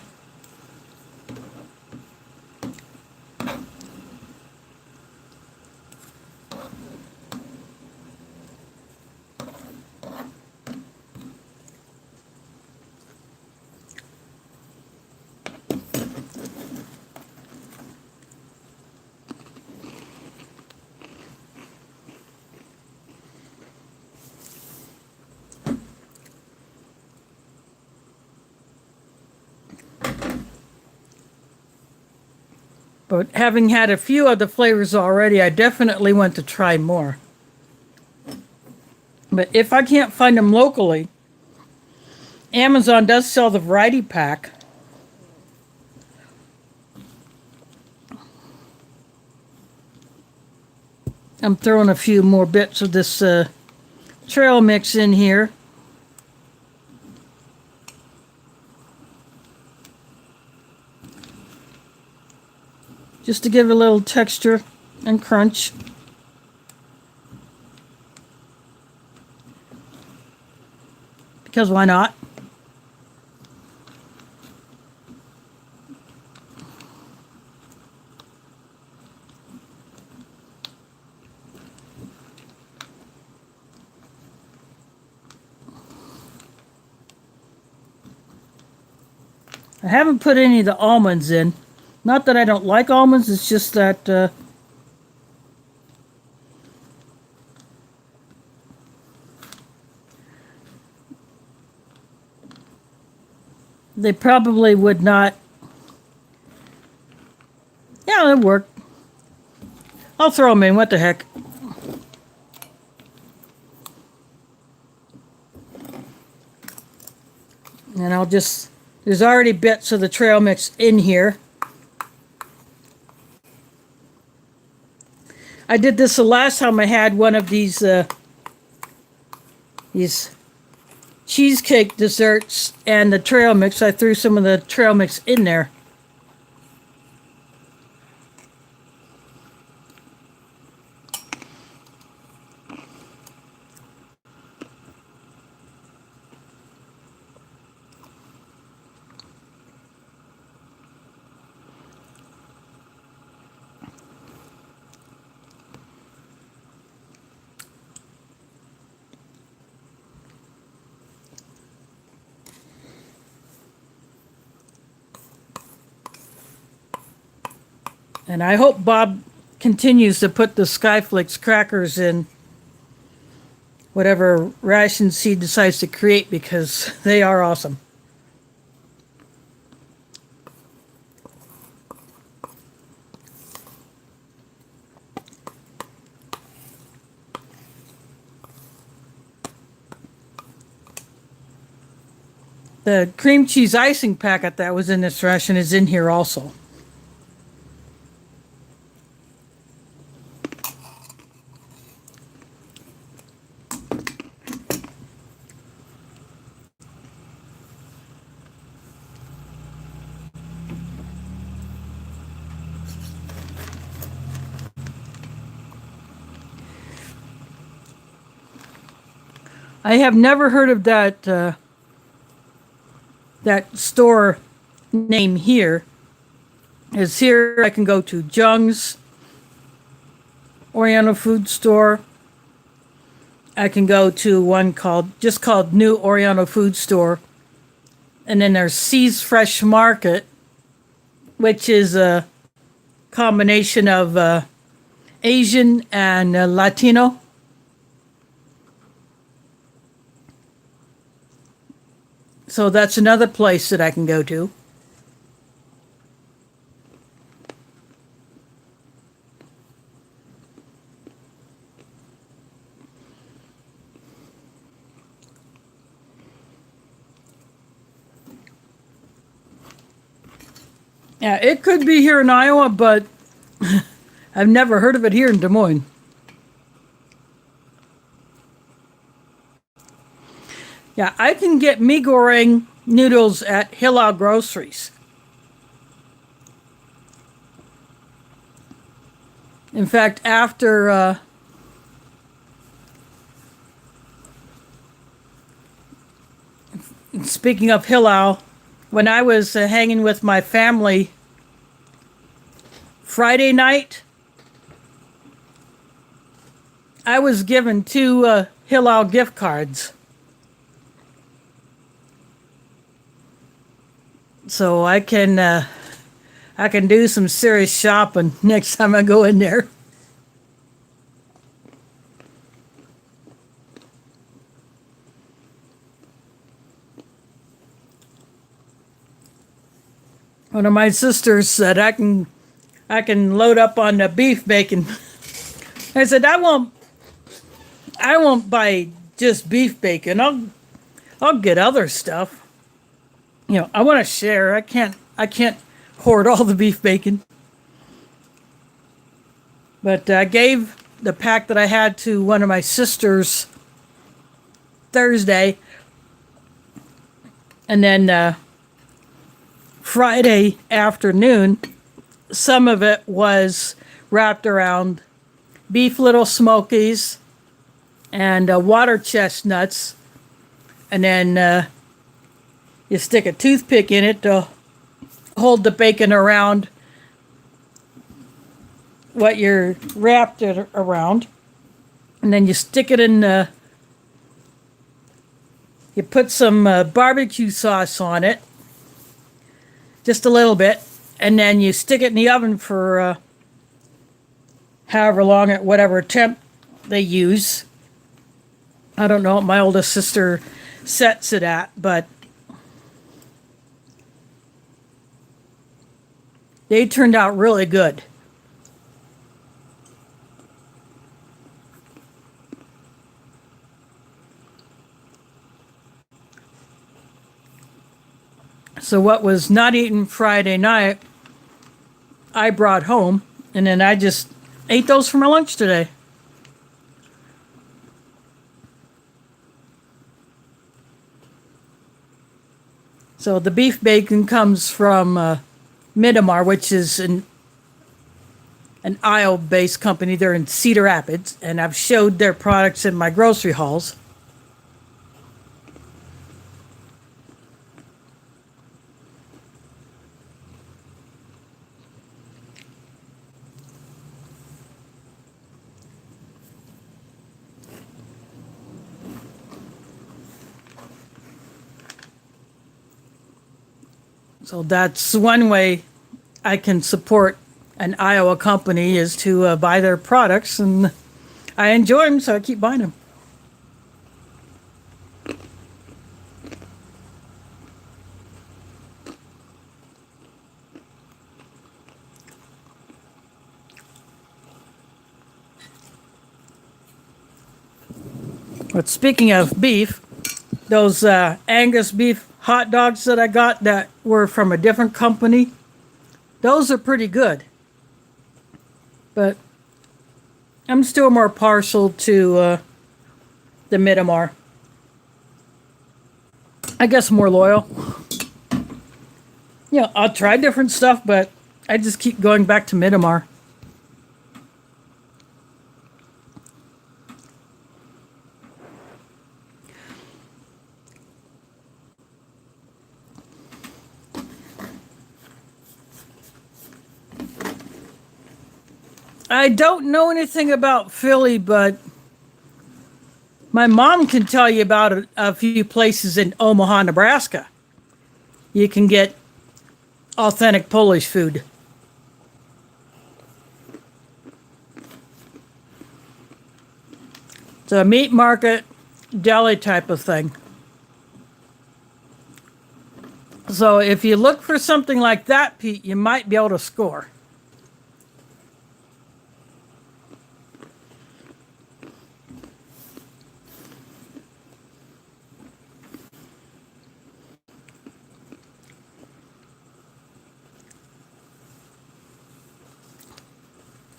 But having had a few of the flavors already, I definitely want to try more. But if I can't find them locally, Amazon does sell the variety pack. I'm throwing a few more bits of this trail mix in here. Just to give it a little texture and crunch. Because why not? I haven't put any of the almonds in. Not that I don't like almonds, it's just that they probably would not. Yeah, it'll work. I'll throw them in, what the heck. And there's already bits of the trail mix in here. I did this the last time I had one of these cheesecake desserts and the trail mix. I threw some of the trail mix in there. And I hope Bob continues to put the Flakes Crackers in whatever rations he decides to create, because they are awesome. The cream cheese icing packet that was in this ration is in here also. I have never heard of that store name here. Is here I can go to Jung's Oriental Food Store. I can go to one called New Oriental Food Store. And then there's C's Fresh Market, which is a combination of Asian and Latino. So that's another place that I can go to. Yeah, it could be here in Iowa, but I've never heard of it here in Des Moines. Yeah, I can get mee goreng noodles at Hillel Groceries. In fact, after speaking of Hillel, when I was hanging with my family Friday night, I was given 2 Hillel gift cards. So I can do some serious shopping next time I go in there. One of my sisters said I can load up on the beef bacon. I said I won't buy just beef bacon. I'll get other stuff. You know, I want to share. I can't hoard all the beef bacon. But I gave the pack that I had to one of my sisters Thursday. And then Friday afternoon, some of it was wrapped around beef little smokies and water chestnuts. And then you stick a toothpick in it to hold the bacon around what you're wrapped it around. And then you stick it in you put some barbecue sauce on it, just a little bit, and then you stick it in the oven for however long, at whatever temp they use. I don't know what my oldest sister sets it at, but they turned out really good. So what was not eaten Friday night, I brought home, and then I just ate those for my lunch today. So the beef bacon comes from Minotaur, which is an Iowa-based company. They're in Cedar Rapids, and I've showed their products in my grocery hauls. So that's one way I can support an Iowa company, is to buy their products, and I enjoy them, so I keep buying them. But speaking of beef, those Angus beef hot dogs that I got that were from a different company, those are pretty good. But I'm still more partial to the Minotaur. I guess more loyal. You know, I'll try different stuff, but I just keep going back to Minotaur. I don't know anything about Philly, but my mom can tell you about a few places in Omaha, Nebraska. You can get authentic Polish food. It's a meat market, deli type of thing. So if you look for something like that, Pete, you might be able to score.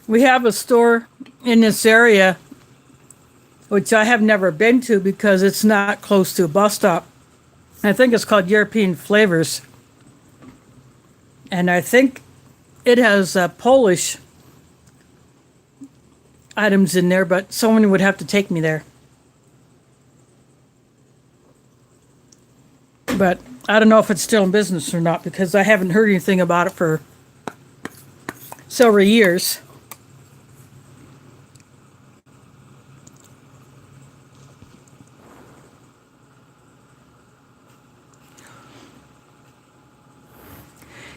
We have a store in this area, which I have never been to because it's not close to a bus stop. I think it's called European Flavors. And I think it has Polish items in there, but someone would have to take me there. But I don't know if it's still in business or not because I haven't heard anything about it for several years.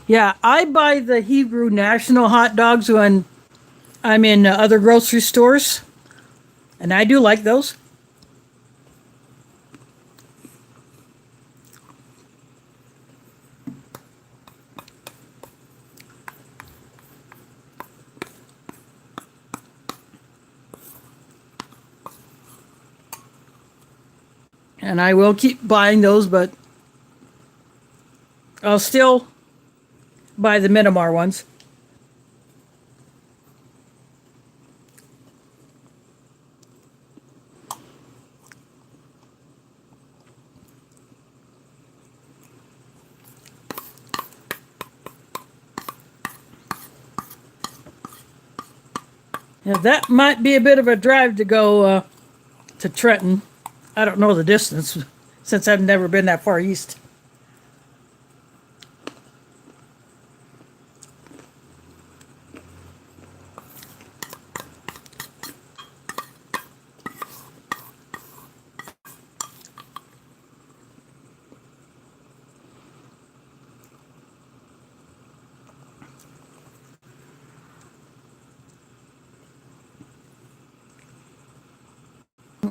Yeah, I buy the Hebrew National hot dogs when I'm in other grocery stores, and I do like those. And I will keep buying those, but I'll still buy the Minotaur ones. Now that might be a bit of a drive to go to Trenton. I don't know the distance since I've never been that far east.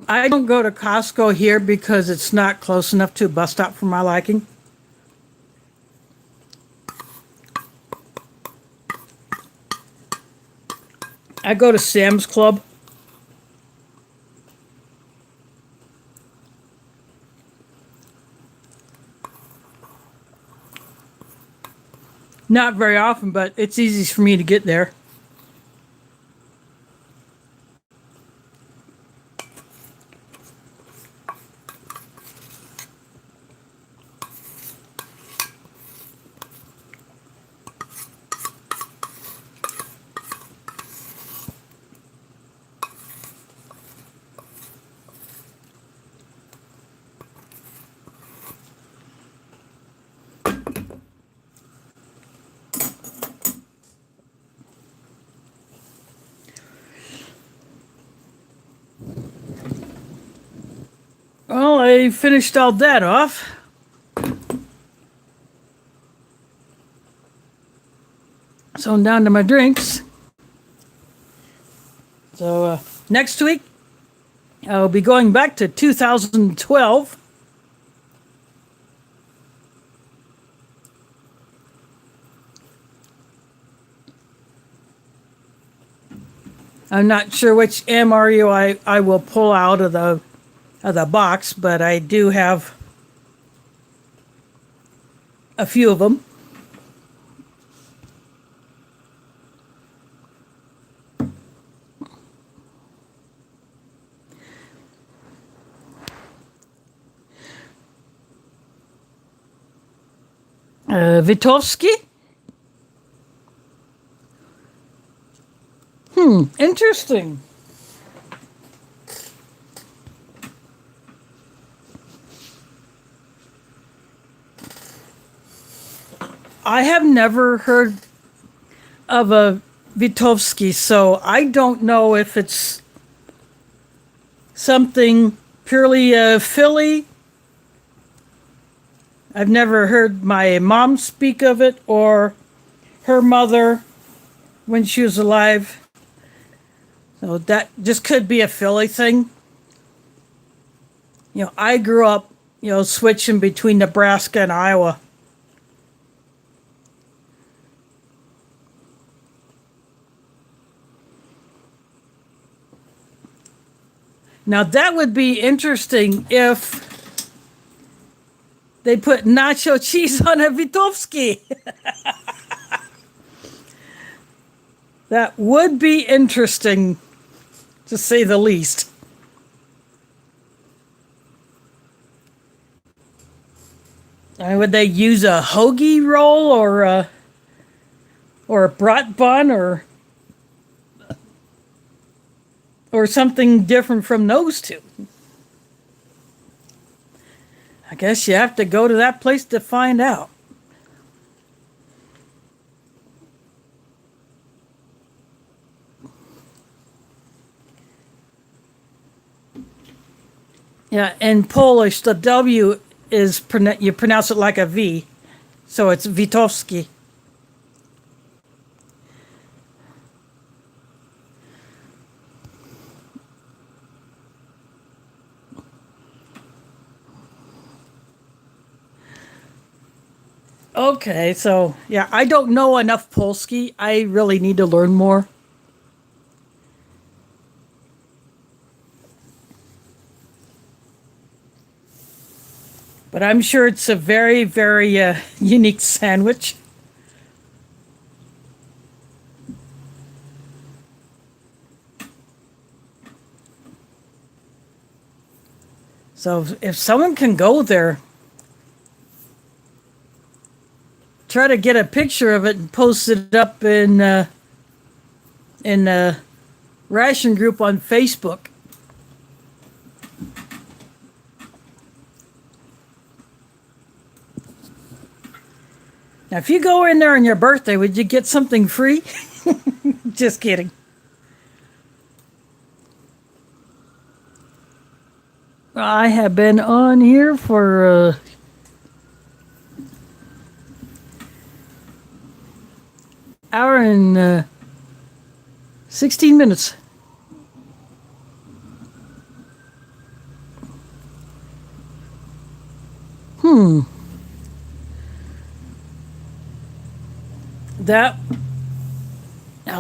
I don't go to Costco here because it's not close enough to a bus stop for my liking. I go to Sam's Club. Not very often, but it's easy for me to get there. Well, I finished all that off. So I'm down to my drinks. So next week, I'll be going back to 2012. I'm not sure which MRU I will pull out of the box, but I do have a few of them. Vitovsky? Interesting. I have never heard of a Vitovsky, so I don't know if it's something purely Philly. I've never heard my mom speak of it or her mother when she was alive. So that just could be a Philly thing. You know, I grew up, switching between Nebraska and Iowa. Now that would be interesting if they put nacho cheese on a Vitovsky. That would be interesting, to say the least. Would they use a hoagie roll or a brat bun or something different from those two? I guess you have to go to that place to find out. Yeah, in Polish, the W is, you pronounce it like a V, so it's Vitovsky. Okay, so yeah, I don't know enough Polski. I really need to learn more. But I'm sure it's a very, very unique sandwich. So if someone can go there, try to get a picture of it and post it up in Ration group on Facebook. Now, if you go in there on your birthday, would you get something free? Just kidding. I have been on here for hour and 16 minutes.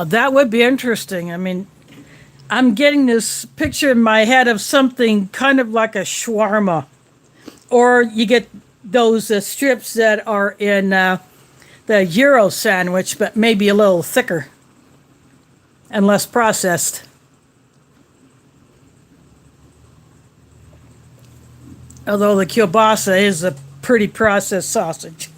That would be interesting. I mean, I'm getting this picture in my head of something kind of like a shawarma, or you get those strips that are in the Euro sandwich, but maybe a little thicker and less processed. Although the kielbasa is a pretty processed sausage.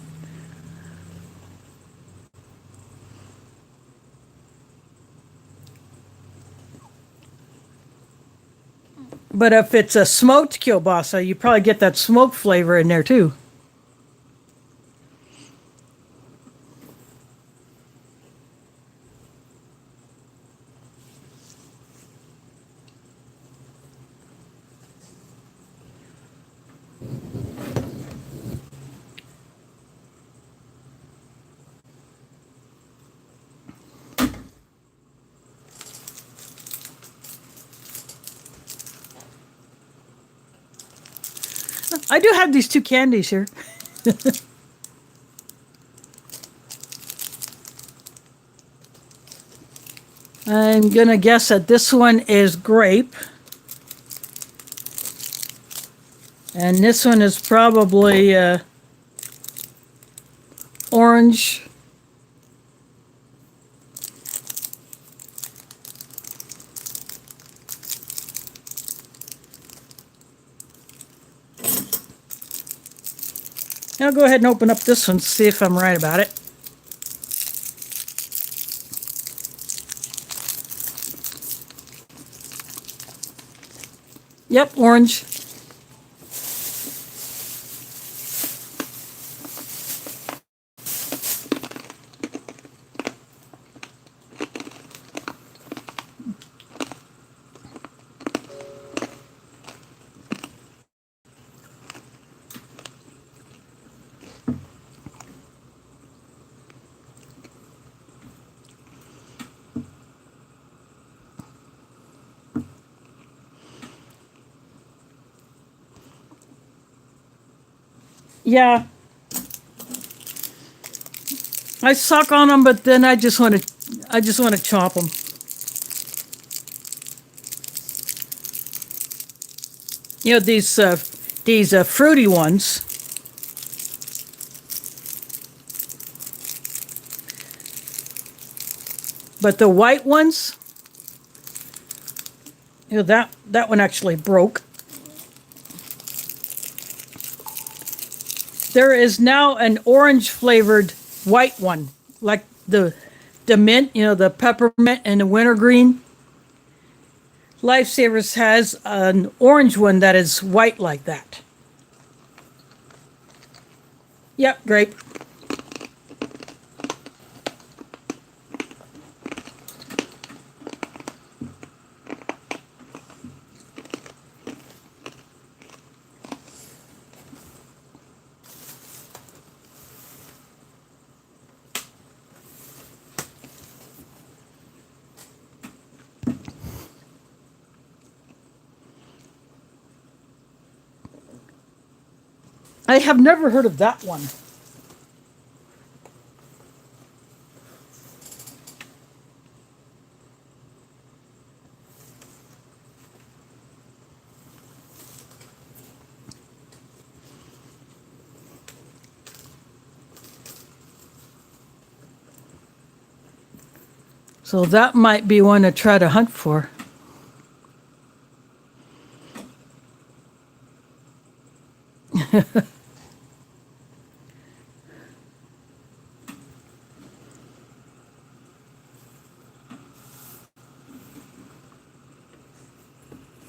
But if it's a smoked kielbasa, you probably get that smoke flavor in there too. I do have these two candies here. I'm going to guess that this one is grape. And this one is probably orange. I'll go ahead and open up this one, see if I'm right about it. Yep, orange. Yeah. I suck on them, but then I just want to chomp them. You know, these fruity ones. But the white ones, you know, that one actually broke. There is now an orange flavored white one, like the mint, you know, the peppermint and the wintergreen. Lifesavers has an orange one that is white like that. Yep, grape. I have never heard of that one. So that might be one to try to hunt for.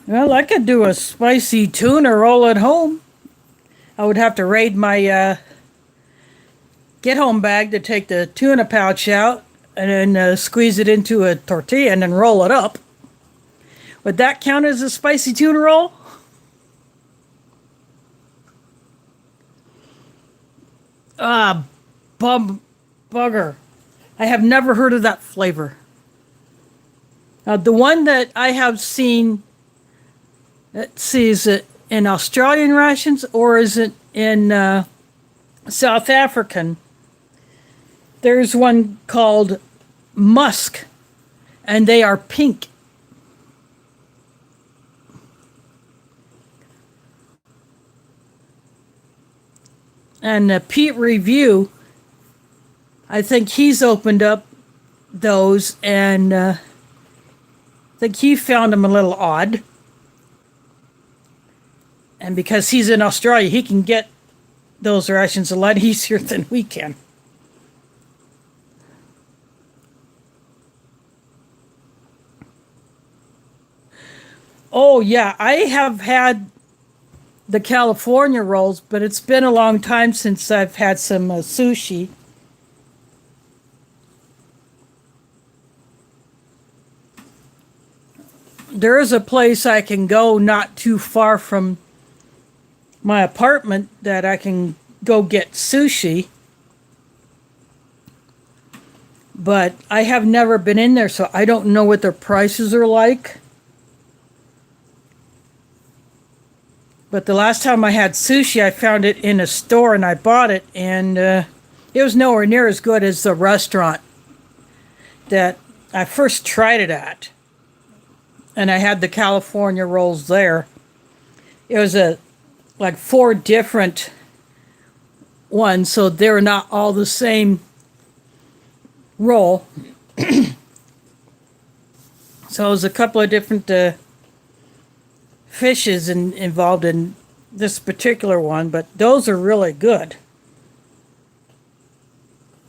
Well, I could do a spicy tuna roll at home. I would have to raid my get-home bag to take the tuna pouch out and then squeeze it into a tortilla and then roll it up. Would that count as a spicy tuna roll? Bugger. I have never heard of that flavor. The one that I have seen, let's see, is it in Australian rations or is it in South African? There's one called musk, and they are pink. And Pete Review I think he's opened up those, and I think he found them a little odd. And because he's in Australia, he can get those rations a lot easier than we can. Oh, yeah, I have had the California rolls, but it's been a long time since I've had some sushi. There is a place I can go not too far from my apartment that I can go get sushi. But I have never been in there, so I don't know what their prices are like. But the last time I had sushi, I found it in a store and I bought it, and it was nowhere near as good as the restaurant that I first tried it at. And I had the California rolls there. It was like 4 different ones, so they're not all the same roll. So it was a couple of different fishes involved in this particular one, but those are really good.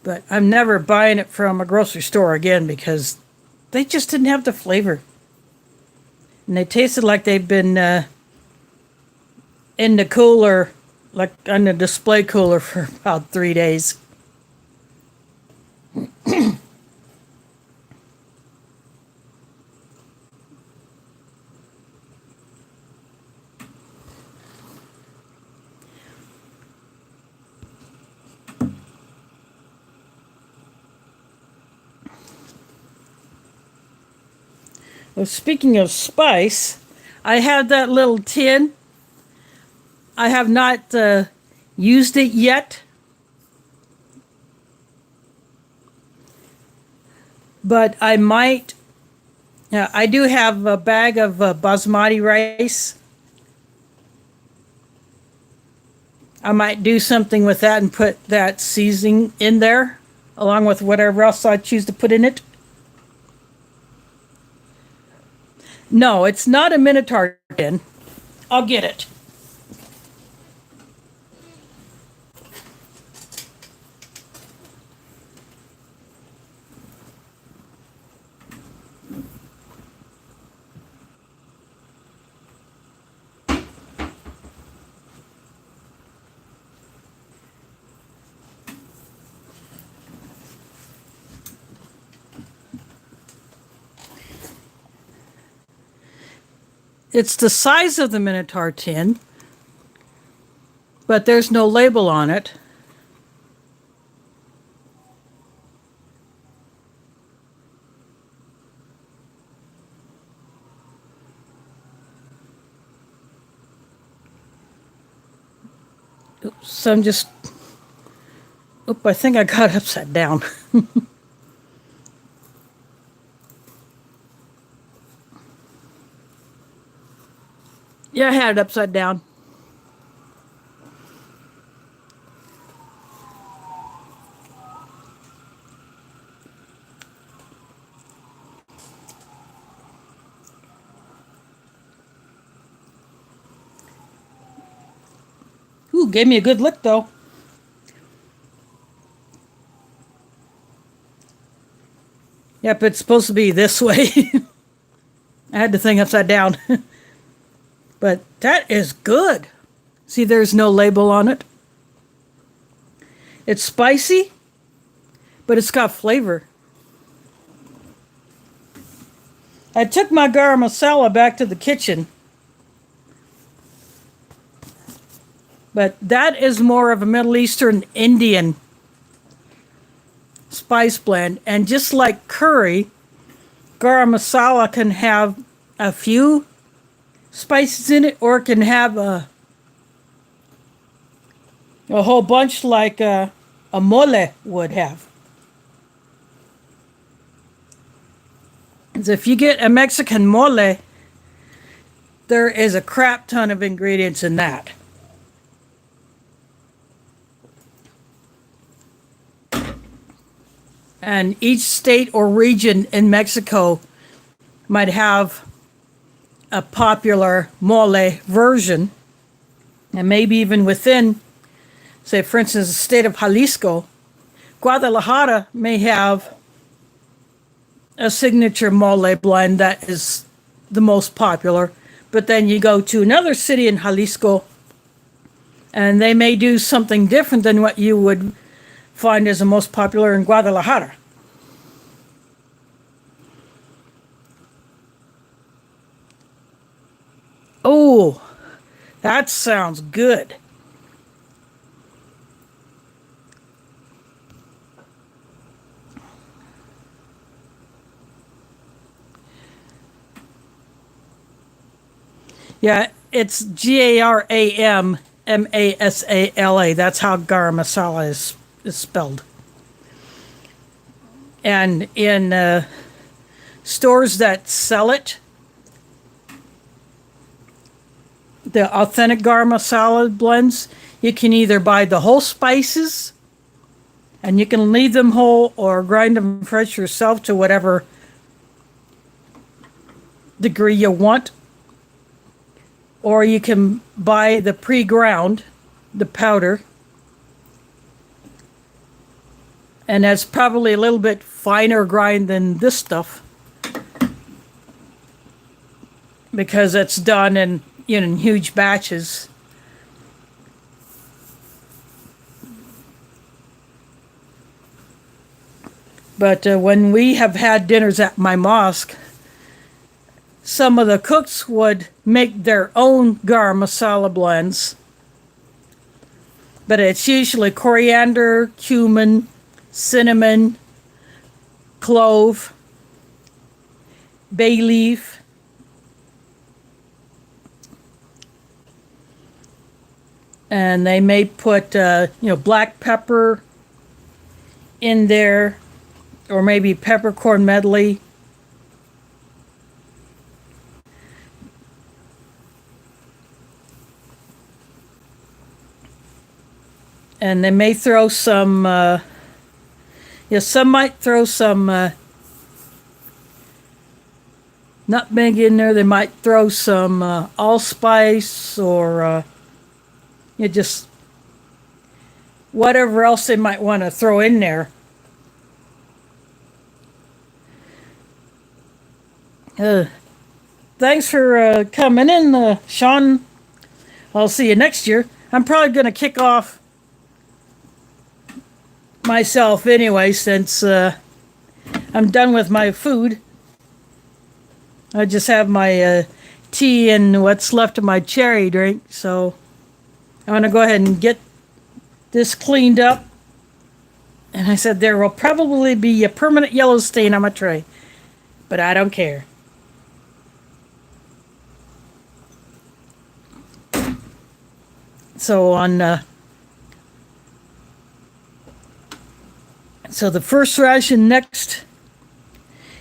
But I'm never buying it from a grocery store again because they just didn't have the flavor. And they tasted like they've been in the cooler, like on the display cooler for about 3 days. Well, speaking of spice, I have that little tin. I have not used it yet. But I might. I do have a bag of basmati rice. I might do something with that and put that seasoning in there, along with whatever else I choose to put in it. No, it's not a Minotaur tin. I'll get it. It's the size of the Minotaur tin, but there's no label on it. Oops, so I'm just... Oop, I think I got it upside down. Yeah, I had it upside down. Ooh, gave me a good lick though. Yep, it's supposed to be this way. I had the thing upside down. But that is good. See, there's no label on it. It's spicy, but it's got flavor. I took my garam masala back to the kitchen. But that is more of a Middle Eastern Indian spice blend. And just like curry, garam masala can have a few spices in it, or it can have a whole bunch like a mole would have. So if you get a Mexican mole, there is a crap ton of ingredients in that. And each state or region in Mexico might have a popular mole version. And maybe even within, say, for instance, the state of Jalisco, Guadalajara may have a signature mole blend that is the most popular. But then you go to another city in Jalisco, and they may do something different than what you would find as the most popular in Guadalajara. Oh, that sounds good. Yeah, it's GARAMMASALA. That's how garam masala is spelled. And in stores that sell it, the authentic garam masala blends, you can either buy the whole spices, and you can leave them whole or grind them fresh yourself to whatever degree you want. Or you can buy the pre-ground, the powder. And that's probably a little bit finer grind than this stuff, because it's done in huge batches. But when we have had dinners at my mosque, some of the cooks would make their own garam masala blends. But it's usually coriander, cumin, cinnamon, clove, bay leaf, and they may put black pepper in there, or maybe peppercorn medley. And they may throw some, some might throw some nutmeg in there. They might throw some allspice, or just whatever else they might want to throw in there. Thanks for coming in, Sean. I'll see you next year. I'm probably going to kick off myself anyway, since I'm done with my food. I just have my tea and what's left of my cherry drink, so I'm going to go ahead and get this cleaned up. And I said there will probably be a permanent yellow stain on my tray, but I don't care. So the first ration next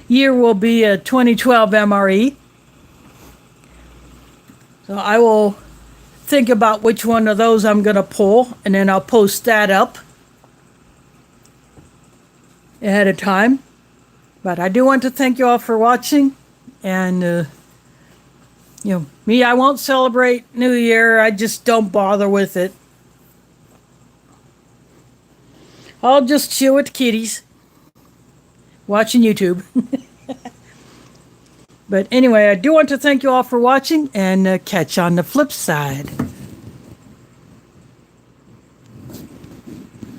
year will be a 2012 MRE. So I will think about which one of those I'm going to pull, and then I'll post that up ahead of time. But I do want to thank you all for watching. And, me, I won't celebrate New Year. I just don't bother with it. I'll just chill with the kitties, watching YouTube. But anyway, I do want to thank you all for watching, and catch you on the flip side.